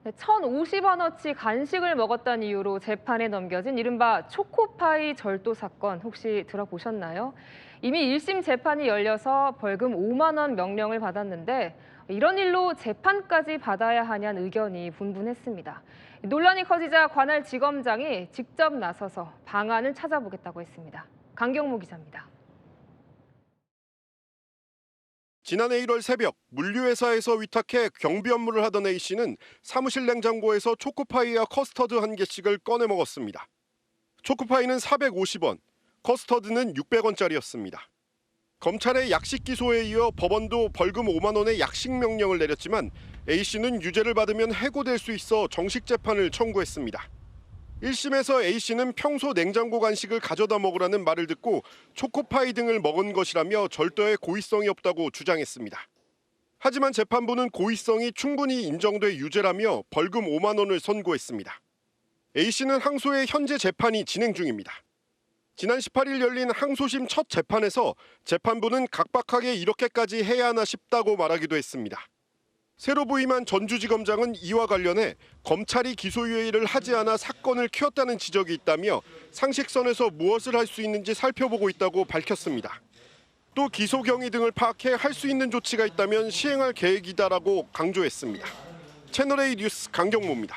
1,050원어치 간식을 먹었다는 이유로 재판에 넘겨진 이른바 초코파이 절도 사건 혹시 들어보셨나요? 이미 1심 재판이 열려서 벌금 5만 원 명령을 받았는데 이런 일로 재판까지 받아야 하냐는 의견이 분분했습니다. 논란이 커지자 관할 지검장이 직접 나서서 방안을 찾아보겠다고 했습니다. 강경모 기자입니다. 지난해 1월 새벽 물류회사에서 위탁해 경비 업무를 하던 A씨는 사무실 냉장고에서 초코파이와 커스터드 한 개씩을 꺼내 먹었습니다. 초코파이는 450원, 커스터드는 600원짜리였습니다. 검찰의 약식 기소에 이어 법원도 벌금 5만 원의 약식 명령을 내렸지만 A씨는 유죄를 받으면 해고될 수 있어 정식 재판을 청구했습니다. 1심에서 A씨는 평소 냉장고 간식을 가져다 먹으라는 말을 듣고 초코파이 등을 먹은 것이라며 절도에 고의성이 없다고 주장했습니다. 하지만 재판부는 고의성이 충분히 인정돼 유죄라며 벌금 5만 원을 선고했습니다. A씨는 항소해 현재 재판이 진행 중입니다. 지난 18일 열린 항소심 첫 재판에서 재판부는 각박하게 이렇게까지 해야 하나 싶다고 말하기도 했습니다. 새로 부임한 전주지검장은 이와 관련해 검찰이 기소유예를 하지 않아 사건을 키웠다는 지적이 있다며 상식선에서 무엇을 할 수 있는지 살펴보고 있다고 밝혔습니다. 또 기소 경위 등을 파악해 할 수 있는 조치가 있다면 시행할 계획이다라고 강조했습니다. 채널A 뉴스 강경모입니다.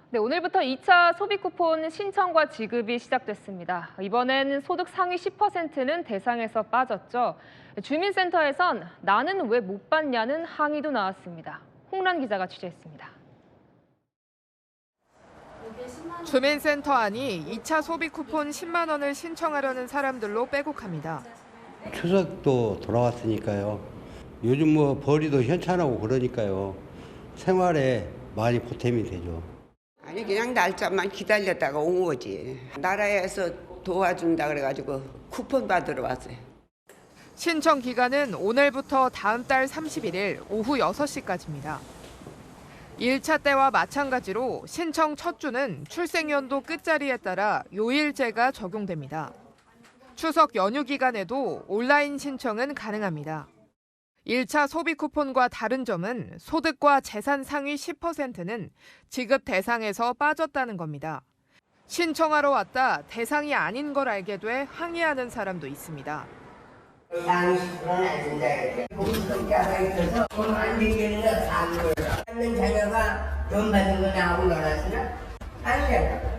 네, 오늘부터 2차 소비 쿠폰 신청과 지급이 시작됐습니다. 이번엔 소득 상위 10%는 대상에서 빠졌죠. 주민센터에선 나는 왜 못 받냐는 항의도 나왔습니다. 홍란 기자가 취재했습니다. 주민센터 안이 2차 소비 쿠폰 10만 원을 신청하려는 사람들로 빼곡합니다. 추석도 돌아왔으니까요. 요즘 뭐 벌이도 현찬하고 그러니까요. 생활에 많이 보탬이 되죠. 아니 그냥 날짜만 기다렸다가 온 거지. 나라에서 도와준다 그래가지고 쿠폰 받으러 왔어요. 신청 기간은 오늘부터 다음 달 31일 오후 6시까지입니다. 1차 때와 마찬가지로 신청 첫 주는 출생연도 끝자리에 따라 요일제가 적용됩니다. 추석 연휴 기간에도 온라인 신청은 가능합니다. 1차 소비 쿠폰과 다른 점은 소득과 재산 상위 10%는 지급 대상에서 빠졌다는 겁니다. 신청하러 왔다 대상이 아닌 걸 알게 돼 항의하는 사람도 있습니다. 하는 자녀가 돈 받은 거냐고 놀았으나 아니잖아.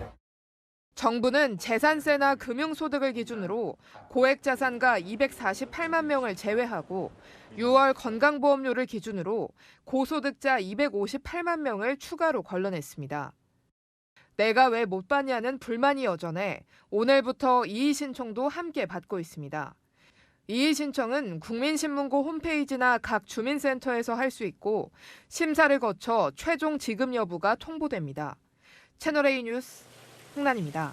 정부는 재산세나 금융소득을 기준으로 고액 자산가 248만 명을 제외하고 6월 건강보험료를 기준으로 고소득자 258만 명을 추가로 걸러냈습니다. 내가 왜 못 받냐는 불만이 여전해 오늘부터 이의 신청도 함께 받고 있습니다. 이의 신청은 국민신문고 홈페이지나 각 주민센터에서 할 수 있고 심사를 거쳐 최종 지급 여부가 통보됩니다. 채널A 뉴스 홍란입니다.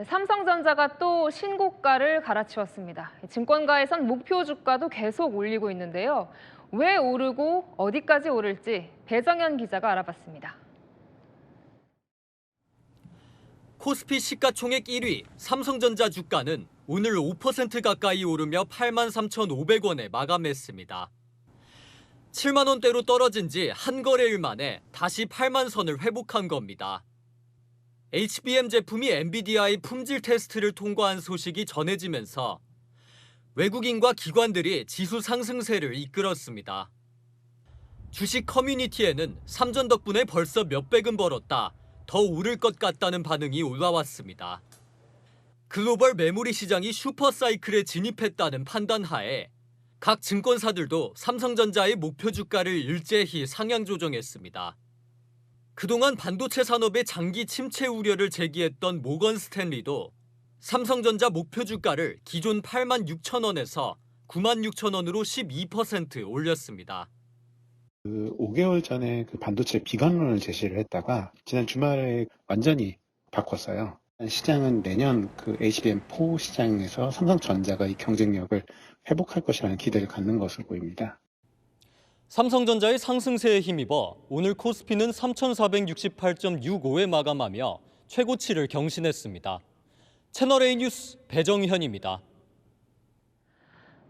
삼성전자가 또 신고가를 갈아치웠습니다. 증권가에선 목표 주가도 계속 올리고 있는데요. 왜 오르고 어디까지 오를지 배정현 기자가 알아봤습니다. 코스피 시가총액 1위 삼성전자 주가는 오늘 5% 가까이 오르며 83,500원에 마감했습니다. 7만 원대로 떨어진 지 한 거래일 만에 다시 8만 선을 회복한 겁니다. HBM 제품이 엔비디아의 품질 테스트를 통과한 소식이 전해지면서 외국인과 기관들이 지수 상승세를 이끌었습니다. 주식 커뮤니티에는 삼전 덕분에 벌써 몇백은 벌었다, 더 오를 것 같다는 반응이 올라왔습니다. 글로벌 메모리 시장이 슈퍼사이클에 진입했다는 판단하에 각 증권사들도 삼성전자의 목표 주가를 일제히 상향 조정했습니다. 그동안 반도체 산업의 장기 침체 우려를 제기했던 모건 스탠리도 삼성전자 목표 주가를 기존 86,000원에서 96,000원으로 12% 올렸습니다. 5개월 전에 반도체 비관론을 제시를 했다가 지난 주말에 완전히 바꿨어요. 시장은 내년 HBM4 시장에서 삼성전자가 이 경쟁력을 회복할 것이라는 기대를 갖는 것으로 보입니다. 삼성전자의 상승세에 힘입어 오늘 코스피는 3,468.65에 마감하며 최고치를 경신했습니다. 채널A 뉴스 배정현입니다.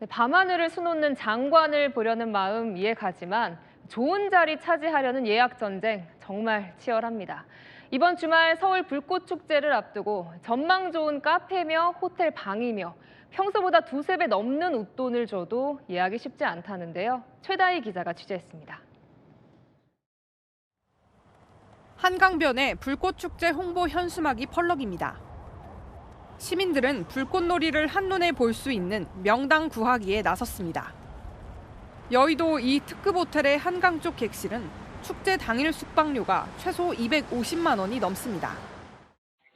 밤하늘을 수놓는 장관을 보려는 마음 이해가지만 좋은 자리 차지하려는 예약 전쟁 정말 치열합니다. 이번 주말 서울 불꽃축제를 앞두고 전망 좋은 카페며 호텔 방이며 평소보다 두세 배 넘는 웃돈을 줘도 예약이 쉽지 않다는데요. 최다희 기자가 취재했습니다. 한강변에 불꽃축제 홍보 현수막이 펄럭입니다. 시민들은 불꽃놀이를 한눈에 볼 수 있는 명당 구하기에 나섰습니다. 여의도 이 특급 호텔의 한강 쪽 객실은 축제 당일 숙박료가 최소 250만 원이 넘습니다.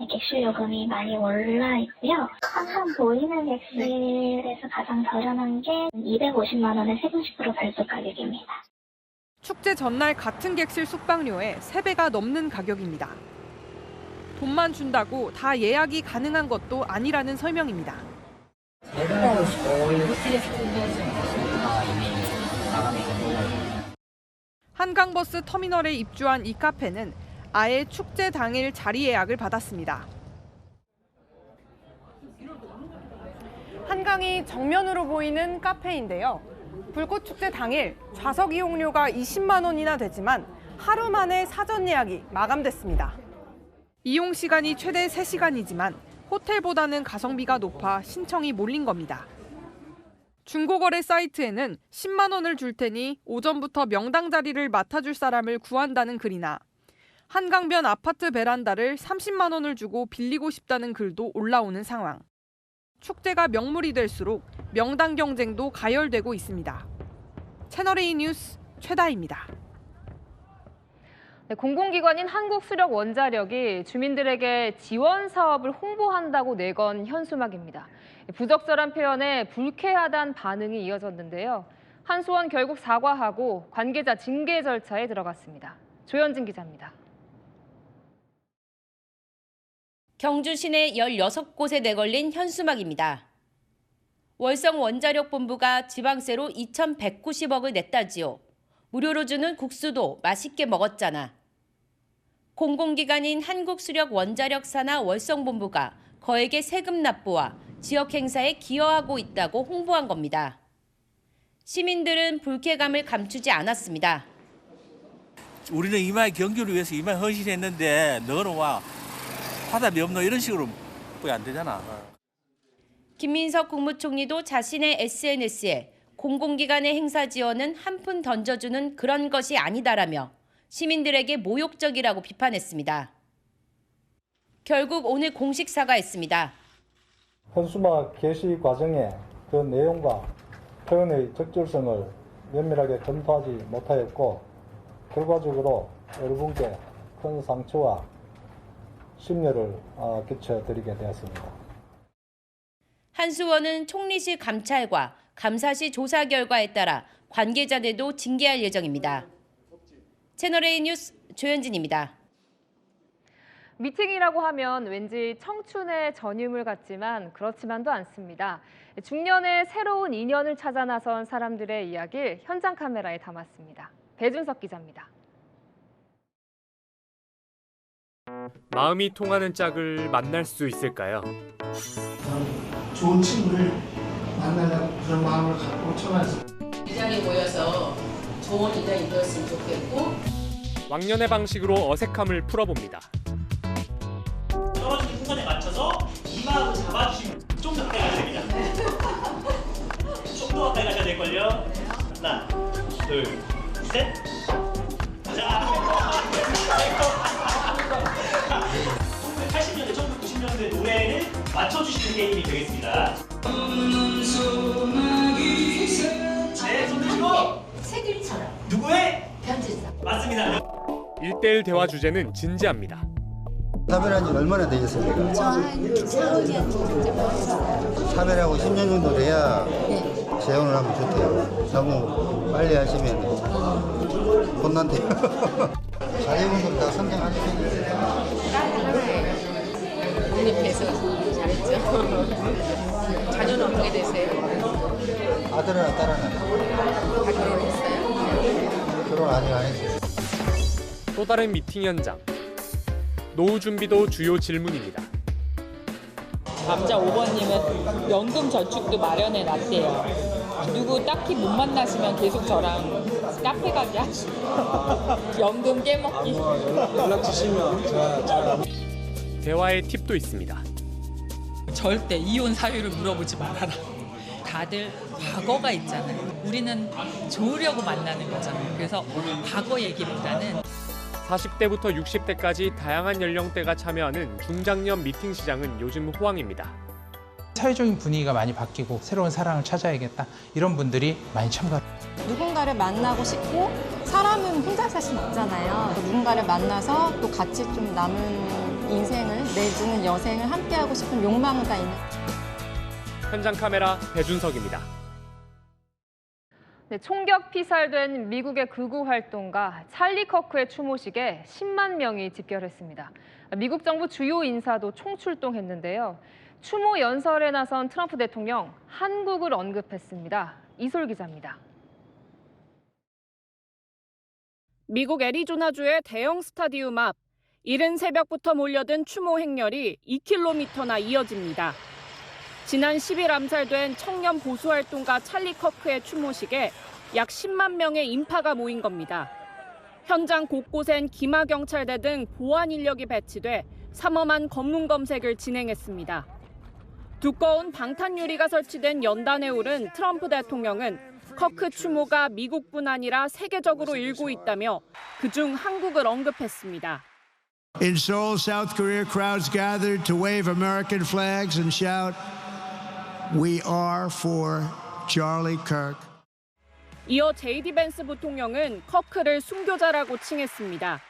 객실 요금이 많이 올라 있고요. 항상 보이는 객실에서 가장 저렴한 게 250만 원의 세금 10% 별도 가격입니다. 축제 전날 같은 객실 숙박료의 3배가 넘는 가격입니다. 돈만 준다고 다 예약이 가능한 것도 아니라는 설명입니다. 한강버스 터미널에 입주한 이 카페는 아예 축제 당일 자리 예약을 받았습니다. 한강이 정면으로 보이는 카페인데요. 불꽃축제 당일 좌석 이용료가 20만 원이나 되지만 하루 만에 사전 예약이 마감됐습니다. 이용 시간이 최대 3시간이지만 호텔보다는 가성비가 높아 신청이 몰린 겁니다. 중고거래 사이트에는 10만 원을 줄 테니 오전부터 명당 자리를 맡아줄 사람을 구한다는 글이나 한강변 아파트 베란다를 30만 원을 주고 빌리고 싶다는 글도 올라오는 상황. 축제가 명물이 될수록 명당 경쟁도 가열되고 있습니다. 채널A 뉴스 최다희입니다. 공공기관인 한국수력원자력이 주민들에게 지원 사업을 홍보한다고 내건 현수막입니다. 부적절한 표현에 불쾌하다는 반응이 이어졌는데요. 한수원 결국 사과하고 관계자 징계 절차에 들어갔습니다. 조현진 기자입니다. 경주 시내 16곳에 내걸린 현수막입니다. 월성원자력본부가 지방세로 2,190억을 냈다지요. 무료로 주는 국수도 맛있게 먹었잖아. 공공기관인 한국수력원자력사나 월성본부가 거액의 세금 납부와 지역 행사에 기여하고 있다고 홍보한 겁니다. 시민들은 불쾌감을 감추지 않았습니다. 우리는 이마의 경주를 위해서 이마에 헌신했는데 너는 와 화답이 없노 이런 식으로 왜 안 되잖아. 김민석 국무총리도 자신의 SNS에 공공기관의 행사 지원은 한 푼 던져주는 그런 것이 아니다라며 시민들에게 모욕적이라고 비판했습니다. 결국 오늘 공식 사과했습니다. 현수막 게시 과정에 그 내용과 표현의 적절성을 면밀하게 검토하지 못하였고 결과적으로 여러분께 큰 상처와 심려를 끼쳐드리게 되었습니다. 한수원은 총리실 감찰과 감사시 조사 결과에 따라 관계자들도 징계할 예정입니다. 채널A 뉴스 조현진입니다. 미팅이라고 하면 왠지 청춘의 전유물 같지만 그렇지만도 않습니다. 중년의 새로운 인연을 찾아 나선 사람들의 이야기를 현장 카메라에 담았습니다. 배준석 기자입니다. 마음이 통하는 짝을 만날 수 있을까요? 좋은 친구를 만나려고 그런 마음을 갖고 청하였습니다. 이 자리에 모여서 좋은 인연이 되었으면 좋겠고 왕년의 방식으로 어색함을 풀어봅니다. 떨어지는 순간에 맞춰서 이마로 잡아주시면 좀 더 가까이 가셔야 됩니다. 좀 더 가까이 가셔야 될걸요. 하나, 둘, 셋. 자, 1980년대, 1990년대 노래를 맞춰주시는 게임이 되겠습니다. 네, 손 드시고 세길처럼 누구의? 편지사. 맞습니다. 1대1 대화 주제는 진지합니다. 사별한 지 얼마나 되셨습니까? 저한 4년 정도 됐어요. 사별하고 10년 정도 돼야 재혼을 하면 좋대요. 너무 빨리 하시면 혼난대요. 자녀분들 다 성장하셨어요. 독립해서 잘했죠. 자녀는 어떻게 되세요? 아들이나 딸이나 다 결혼했어요? 결혼 아직 안 했어요. 또 다른 미팅 현장. 노후 준비도 주요 질문입니다. 남자 5번님은 연금 저축도 마련해 놨대요. 누구 딱히 못 만나시면 계속 저랑 카페 가게 하시고 연금 깨먹기. 연락 주시면 제가 대화의 팁도 있습니다. 절대 이혼 사유를 물어보지 말아라. 다들 과거가 있잖아요. 우리는 좋으려고 만나는 거잖아요. 그래서 과거 얘기보다는 40대부터 60대까지 다양한 연령대가 참여하는 중장년 미팅 시장은 요즘 호황입니다. 사회적인 분위기가 많이 바뀌고 새로운 사랑을 찾아야겠다. 이런 분들이 많이 참가. 누군가를 만나고 싶고 사람은 혼자 살 수는 없잖아요. 누군가를 만나서 또 같이 좀 남은 인생을 내지는 여생을 함께하고 싶은 욕망은 다 있는. 현장 카메라 배준석입니다. 네, 총격 피살된 미국의 극우 활동가 찰리 커크의 추모식에 10만 명이 집결했습니다. 미국 정부 주요 인사도 총출동했는데요. 추모 연설에 나선 트럼프 대통령 한국을 언급했습니다. 이솔 기자입니다. 미국 애리조나주의 대형 스타디움 앞 이른 새벽부터 몰려든 추모 행렬이 2km나 이어집니다. 지난 10일 암살된 청년 보수활동가 찰리 커크의 추모식에 약 10만 명의 인파가 모인 겁니다. 현장 곳곳엔 기마경찰대 등 보안 인력이 배치돼 삼엄한 검문 검색을 진행했습니다. 두꺼운 방탄 유리가 설치된 연단에 오른 트럼프 대통령은 커크 추모가 미국뿐 아니라 세계적으로 일고 있다며 그중 한국을 언급했습니다. In Seoul, South Korea, crowds gathered to wave American flags and shout, "We are for Charlie Kirk." 이어 JD 벤스 부통령은 커크를 순교자라고 칭했습니다.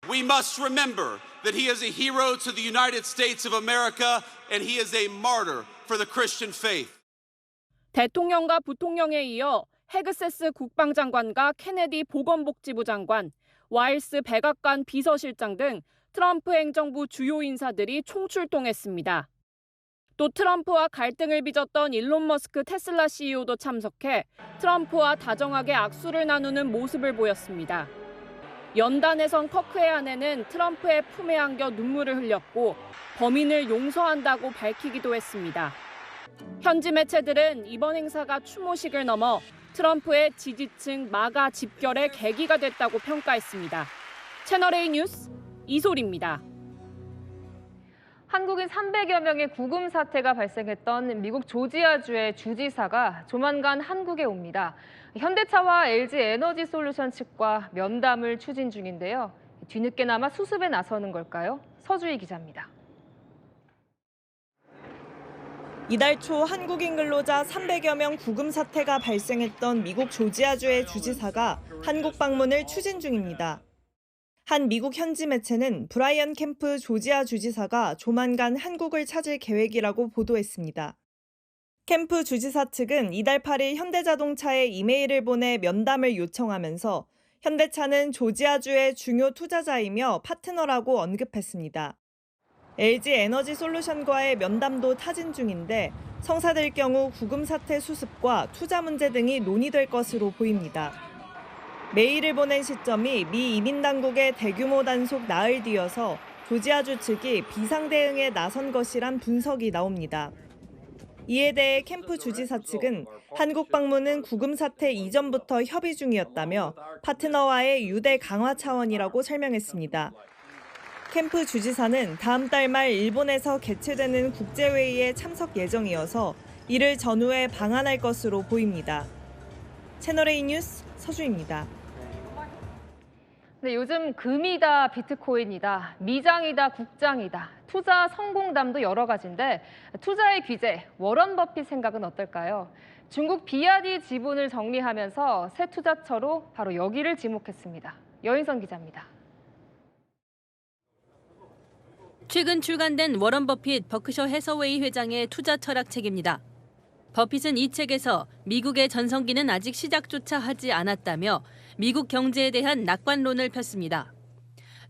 We must remember that he is a hero to the United States of America and he is a martyr for the Christian faith. 대통령과 부통령에 이어 헤그세스 국방장관과 케네디 보건복지부 장관, 와일스 백악관 비서실장 등 트럼프 행정부 주요 인사들이 총출동했습니다. 또 트럼프와 갈등을 빚었던 일론 머스크 테슬라 CEO도 참석해 트럼프와 다정하게 악수를 나누는 모습을 보였습니다. 연단에선 커크의 아내는 트럼프의 품에 안겨 눈물을 흘렸고 범인을 용서한다고 밝히기도 했습니다. 현지 매체들은 이번 행사가 추모식을 넘어 트럼프의 지지층 마가 집결의 계기가 됐다고 평가했습니다. 채널A 뉴스 이솔입니다. 한국인 300여 명의 구금 사태가 발생했던 미국 조지아주의 주지사가 조만간 한국에 옵니다. 현대차와 LG 에너지 솔루션 측과 면담을 추진 중인데요. 뒤늦게나마 수습에 나서는 걸까요? 서주희 기자입니다. 이달 초 한국인 근로자 300여 명 구금 사태가 발생했던 미국 조지아주의 주지사가 한국 방문을 추진 중입니다. 한 미국 현지 매체는 브라이언 캠프 조지아 주지사가 조만간 한국을 찾을 계획이라고 보도했습니다. 캠프 주지사 측은 이달 8일 현대자동차에 이메일을 보내 면담을 요청하면서 현대차는 조지아주의 중요 투자자이며 파트너라고 언급했습니다. LG 에너지 솔루션과의 면담도 타진 중인데 성사될 경우 구금 사태 수습과 투자 문제 등이 논의될 것으로 보입니다. 메일을 보낸 시점이 미 이민당국의 대규모 단속 나흘 뒤여서 조지아주 측이 비상대응에 나선 것이란 분석이 나옵니다. 이에 대해 캠프 주지사 측은 한국 방문은 구금 사태 이전부터 협의 중이었다며 파트너와의 유대 강화 차원이라고 설명했습니다. 캠프 주지사는 다음 달 말 일본에서 개최되는 국제회의에 참석 예정이어서 이를 전후에 방한할 것으로 보입니다. 채널A 뉴스 서주입니다. 네, 요즘 금이다, 비트코인이다, 미장이다, 국장이다, 투자 성공담도 여러 가지인데 투자의 귀재, 워런 버핏 생각은 어떨까요? 중국 비아디 지분을 정리하면서 새 투자처로 바로 여기를 지목했습니다. 여인선 기자입니다. 최근 출간된 워런 버핏 버크셔 해서웨이 회장의 투자 철학 책입니다. 버핏은 이 책에서 미국의 전성기는 아직 시작조차 하지 않았다며 미국 경제에 대한 낙관론을 폈습니다.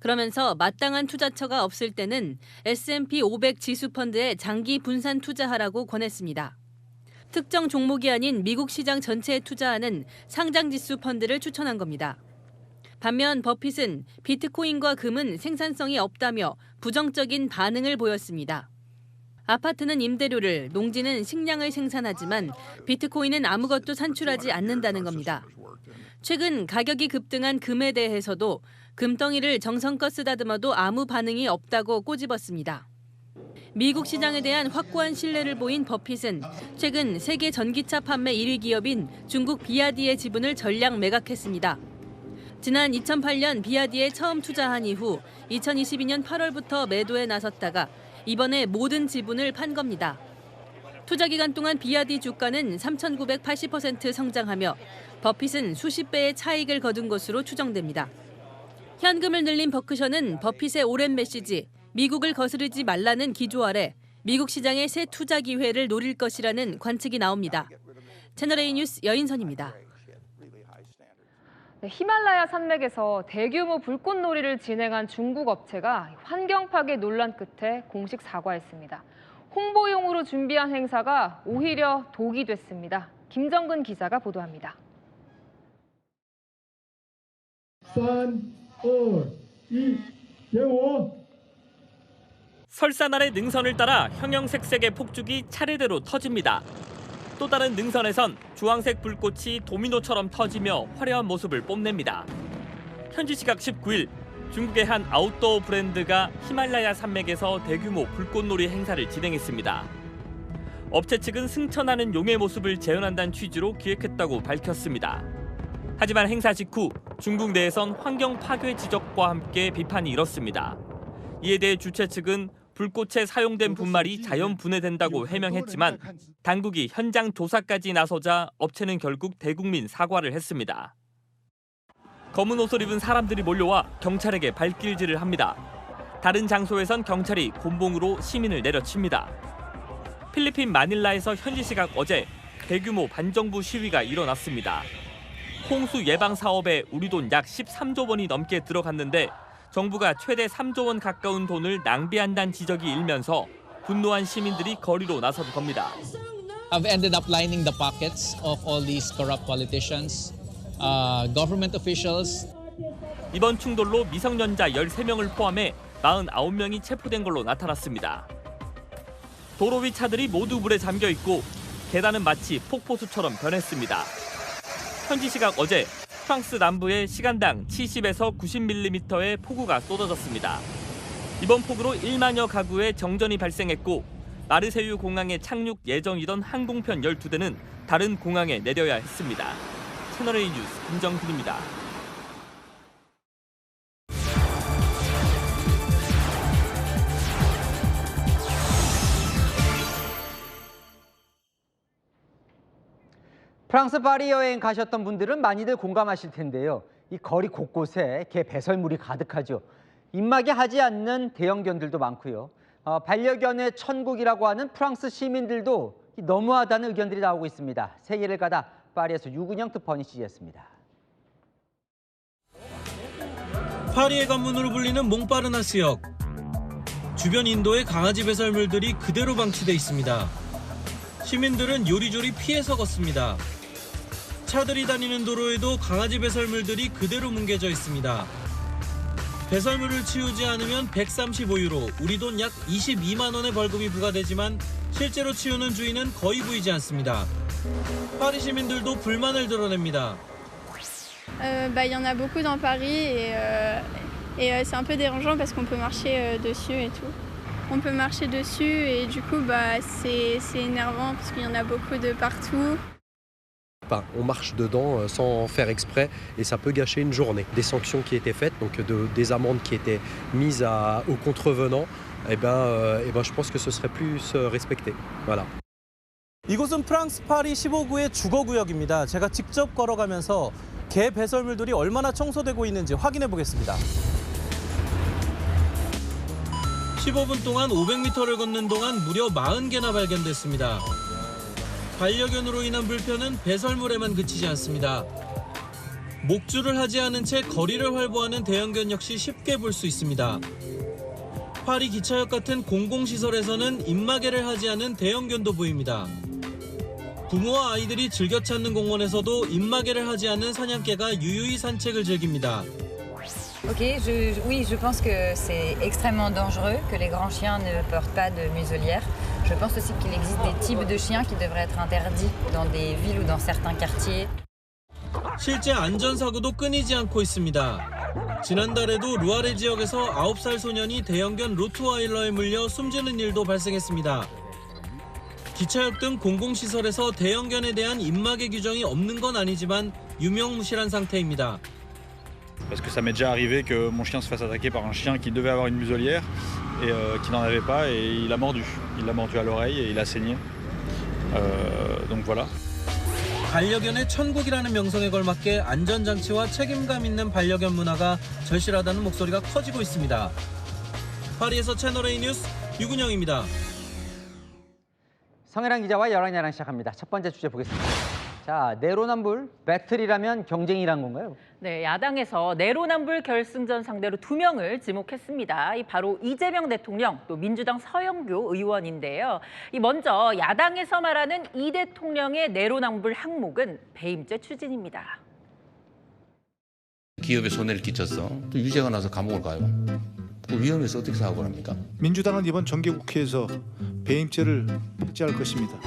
그러면서 마땅한 투자처가 없을 때는 S&P 500 지수 펀드에 장기 분산 투자하라고 권했습니다. 특정 종목이 아닌 미국 시장 전체에 투자하는 상장 지수 펀드를 추천한 겁니다. 반면 버핏은 비트코인과 금은 생산성이 없다며 부정적인 반응을 보였습니다. 아파트는 임대료를, 농지는 식량을 생산하지만 비트코인은 아무것도 산출하지 않는다는 겁니다. 최근 가격이 급등한 금에 대해서도 금덩이를 정성껏 쓰다듬어도 아무 반응이 없다고 꼬집었습니다. 미국 시장에 대한 확고한 신뢰를 보인 버핏은 최근 세계 전기차 판매 1위 기업인 중국 비아디의 지분을 전량 매각했습니다. 지난 2008년 비아디에 처음 투자한 이후 2022년 8월부터 매도에 나섰다가 이번에 모든 지분을 판 겁니다. 투자 기간 동안 비아디 주가는 3,980% 성장하며 버핏은 수십 배의 차익을 거둔 것으로 추정됩니다. 현금을 늘린 버크셔는 버핏의 오랜 메시지, 미국을 거스르지 말라는 기조 아래 미국 시장의 새 투자 기회를 노릴 것이라는 관측이 나옵니다. 채널A 뉴스 여인선입니다. 네, 히말라야 산맥에서 대규모 불꽃놀이를 진행한 중국 업체가 환경 파괴 논란 끝에 공식 사과했습니다. 홍보용으로 준비한 행사가 오히려 독이 됐습니다. 김정근 기자가 보도합니다. 3, 2, 1, 설산 아래 능선을 따라 형형색색의 폭죽이 차례대로 터집니다. 또 다른 능선에선 주황색 불꽃이 도미노처럼 터지며 화려한 모습을 뽐냅니다. 현지 시각 19일 중국의 한 아웃도어 브랜드가 히말라야 산맥에서 대규모 불꽃놀이 행사를 진행했습니다. 업체 측은 승천하는 용의 모습을 재현한다는 취지로 기획했다고 밝혔습니다. 하지만 행사 직후 중국 내에선 환경 파괴 지적과 함께 비판이 일었습니다. 이에 대해 주최 측은 불꽃에 사용된 분말이 자연 분해된다고 해명했지만 당국이 현장 조사까지 나서자 업체는 결국 대국민 사과를 했습니다. 검은 옷을 입은 사람들이 몰려와 경찰에게 발길질을 합니다. 다른 장소에선 경찰이 곤봉으로 시민을 내려칩니다. 필리핀 마닐라에서 현지 시각 어제 대규모 반정부 시위가 일어났습니다. 홍수 예방 사업에 우리 돈 약 13조 원이 넘게 들어갔는데 정부가 최대 3조 원 가까운 돈을 낭비한다는 지적이 일면서 분노한 시민들이 거리로 나선 겁니다. Have ended up lining the pockets of all these corrupt politicians, government officials. 이번 충돌로 미성년자 13명을 포함해 49명이 체포된 걸로 나타났습니다. 도로 위 차들이 모두 물에 잠겨 있고 계단은 마치 폭포수처럼 변했습니다. 현지 시각 어제 프랑스 남부에 시간당 70에서 90mm의 폭우가 쏟아졌습니다. 이번 폭우로 1만여 가구에 정전이 발생했고 마르세유 공항에 착륙 예정이던 항공편 12대는 다른 공항에 내려야 했습니다. 채널A 뉴스 김정근입니다. 프랑스 파리 여행 가셨던 분들은 많이들 공감하실 텐데요. 이 거리 곳곳에 개 배설물이 가득하죠. 입마개 하지 않는 대형견들도 많고요. 반려견의 천국이라고 하는 프랑스 시민들도 너무하다는 의견들이 나오고 있습니다. 세계를 가다 파리에서 유근영 특파원이 취재했습니다. 파리의 관문으로 불리는 몽파르나스역. 주변 인도의 강아지 배설물들이 그대로 방치돼 있습니다. 시민들은 요리조리 피해서 걷습니다. 차들이 다니는 도로에도 강아지 배설물들이 그대로 뭉개져 있습니다. 배설물을 치우지 않으면 135유로, 우리 돈 약 22만 원의 벌금이 부과되지만 실제로 치우는 주인은 거의 보이지 않습니다. 파리 시민들도 불만을 드러냅니다. Il y en a beaucoup dans Paris et c'est un peu dérangeant parce qu'on peut marcher dessus et tout. On peut marcher dessus et du coup c'est énervant parce qu'il y en a beaucoup de partout. On marche dedans sans faire exprès et ça peut gâcher une journée. Des sanctions qui étaient faites, donc des amendes qui étaient mises aux contrevenants, je pense que ce serait plus respecté. Voilà. 이곳은 프랑스 파리 15구의 주거구역입니다. 제가 직접 걸어가면서 개 배설물들이 얼마나 청소되고 있는지 확인해 보겠습니다. 15분 동안 500m를 걷는 동안 무려 40개나 발견됐습니다. 반려견으로 인한 불편은 배설물에만 그치지 않습니다. 목줄을 하지 않은 채 거리를 활보하는 대형견 역시 쉽게 볼 수 있습니다. 파리 기차역 같은 공공시설에서는 입마개를 하지 않은 대형견도 보입니다. 부모와 아이들이 즐겨 찾는 공원에서도 입마개를 하지 않은 사냥개가 유유히 산책을 즐깁니다. Oui, je pense que c'est extrêmement dangereux que les grands chiens ne portent pas de muselière. Je pense aussi qu'il existe des types de chiens qui devraient être interdits dans des villes ou dans certains quartiers. 실제 안전사고도 끊이지 않고 있습니다. 지난달에도 루아르 지역에서 9살 소년이 대형견 로트와일러에 물려 숨지는 일도 발생했습니다. 기차역 등 공공시설에서 대형견에 대한 입마개 규정이 없는 건 아니지만 유명무실한 상태입니다. Parce que ça m'est déjà arrivé que mon chien se fasse attaquer par un chien qui devait avoir une muselière et qui n'en avait pas et il a mordu. Il l'a mordu à l'oreille et il a saigné. Donc voilà. 반려견의 천국이라는 명성에 걸맞게 안전장치와 책임감 있는 반려견 문화가 절실하다는 목소리가 커지고 있습니다. 파리에서 채널A 뉴스 유근영입니다. 성혜랑 기자와 열한야랑 시작합니다. 첫 번째 주제 보겠습니다. 자, 내로남불 배틀이라면 경쟁이란 건가요? 네, 야당에서 내로남불 결승전 상대로 2명을 지목했습니다. 바로 이재명 대통령, 또 민주당 서영교 의원인데요. 먼저 야당에서 말하는 이 대통령의 내로남불 항목은 배임죄 추진입니다. 기업에 손해를 끼쳤어. 또 유죄가 나서 감옥을 가요. 그 위험해서 어떻게 사고를 합니까? 민주당은 이번 정기국회에서 배임죄를 폐지할 것입니다.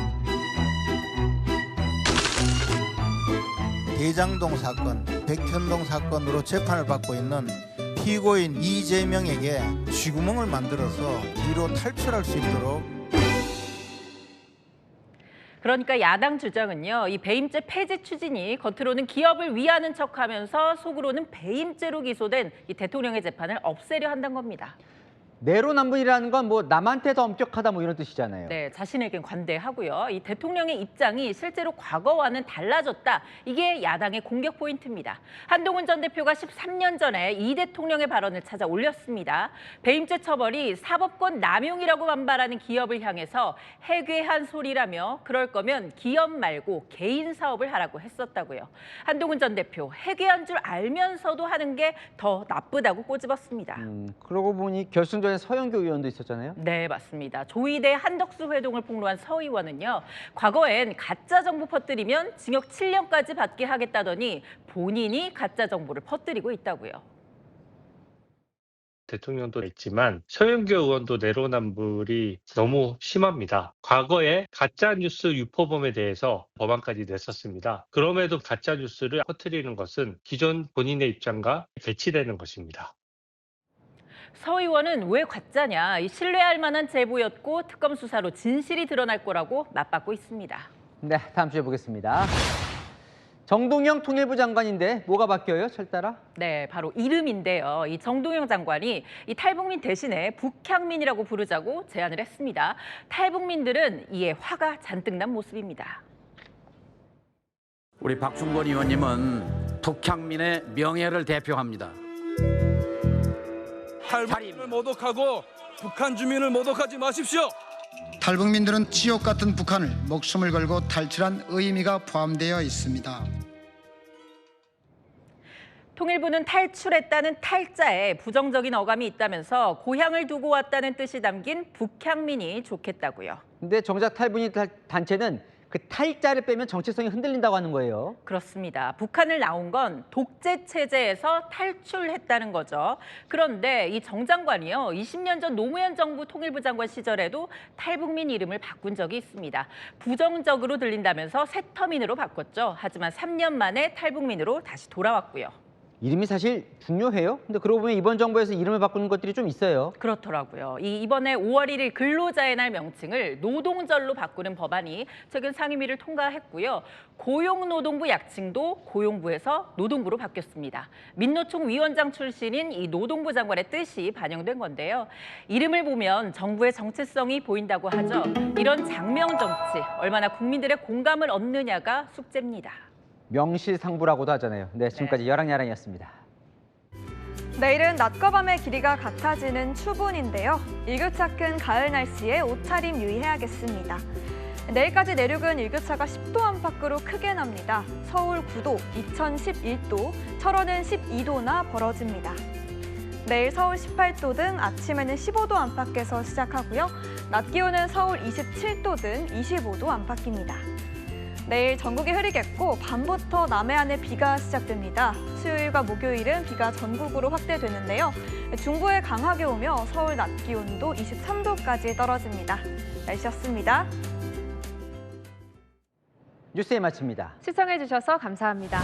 대장동 사건, 백현동 사건으로 재판을 받고 있는 피고인 이재명에게 쥐구멍을 만들어서 뒤로 탈출할 수 있도록. 그러니까 야당 주장은요, 이 배임죄 폐지 추진이 겉으로는 기업을 위하는 척하면서 속으로는 배임죄로 기소된 이 대통령의 재판을 없애려 한다는 겁니다. 내로남불이라는 건 뭐 남한테 더 엄격하다 뭐 이런 뜻이잖아요. 네, 자신에겐 관대하고요. 이 대통령의 입장이 실제로 과거와는 달라졌다. 이게 야당의 공격 포인트입니다. 한동훈 전 대표가 13년 전에 이 대통령의 발언을 찾아 올렸습니다. 배임죄 처벌이 사법권 남용이라고 반발하는 기업을 향해서 해괴한 소리라며 그럴 거면 기업 말고 개인 사업을 하라고 했었다고요. 한동훈 전 대표, 해괴한 줄 알면서도 하는 게 더 나쁘다고 꼬집었습니다. 그러고 보니 결승전에 서영교 의원도 있었잖아요. 네, 맞습니다. 조이대 한덕수 회동을 폭로한 서 의원은요, 과거엔 가짜 정보 퍼뜨리면 징역 7년까지 받게 하겠다더니 본인이 가짜 정보를 퍼뜨리고 있다고요. 대통령도 했지만 서영교 의원도 내로남불이 너무 심합니다. 과거에 가짜뉴스 유포범에 대해서 법안까지 냈었습니다. 그럼에도 가짜뉴스를 퍼뜨리는 것은 기존 본인의 입장과 배치되는 것입니다. 서 의원은 왜 가짜냐, 이 신뢰할 만한 제보였고 특검 수사로 진실이 드러날 거라고 맞받고 있습니다. 네, 다음 주에 보겠습니다. 정동영 통일부 장관인데 뭐가 바뀌어요, 철따라? 네, 바로 이름인데요. 이 정동영 장관이 이 탈북민 대신에 북향민이라고 부르자고 제안을 했습니다. 탈북민들은 이에 화가 잔뜩 난 모습입니다. 우리 박충건 의원님은 북향민의 명예를 대표합니다. 탈북민을 모독하고 북한 주민을 모독하지 마십시오. 탈북민들은 지옥 같은 북한을 목숨을 걸고 탈출한 의미가 포함되어 있습니다. 통일부는 탈출했다는 탈자에 부정적인 어감이 있다면서 고향을 두고 왔다는 뜻이 담긴 북향민이 좋겠다고요. 근데 정작 탈북민 단체는 그 탈자를 빼면 정체성이 흔들린다고 하는 거예요. 그렇습니다. 북한을 나온 건 독재 체제에서 탈출했다는 거죠. 그런데 이 정 장관이요, 20년 전 노무현 정부 통일부 장관 시절에도 탈북민 이름을 바꾼 적이 있습니다. 부정적으로 들린다면서 새터민으로 바꿨죠. 하지만 3년 만에 탈북민으로 다시 돌아왔고요. 이름이 사실 중요해요? 근데 그러고 보면 이번 정부에서 이름을 바꾸는 것들이 좀 있어요. 그렇더라고요. 이번에 5월 1일 근로자의 날 명칭을 노동절로 바꾸는 법안이 최근 상임위를 통과했고요. 고용노동부 약칭도 고용부에서 노동부로 바뀌었습니다. 민노총 위원장 출신인 이 노동부 장관의 뜻이 반영된 건데요. 이름을 보면 정부의 정체성이 보인다고 하죠. 이런 장명 정치, 얼마나 국민들의 공감을 얻느냐가 숙제입니다. 명실상부라고도 하잖아요. 네, 지금까지 여랑야랑이었습니다. 내일은 낮과 밤의 길이가 같아지는 추분인데요. 일교차 큰 가을 날씨에 옷차림 유의해야겠습니다. 내일까지 내륙은 일교차가 10도 안팎으로 크게 납니다. 서울 9도, 이천 11도, 철원은 12도나 벌어집니다. 내일 서울 18도 등 아침에는 15도 안팎에서 시작하고요. 낮 기온은 서울 27도 등 25도 안팎입니다. 내일 전국이 흐리겠고 밤부터 남해안에 비가 시작됩니다. 수요일과 목요일은 비가 전국으로 확대되는데요. 중부에 강하게 오며 서울 낮 기온도 23도까지 떨어집니다. 날씨였습니다. 뉴스에 마칩니다. 시청해주셔서 감사합니다.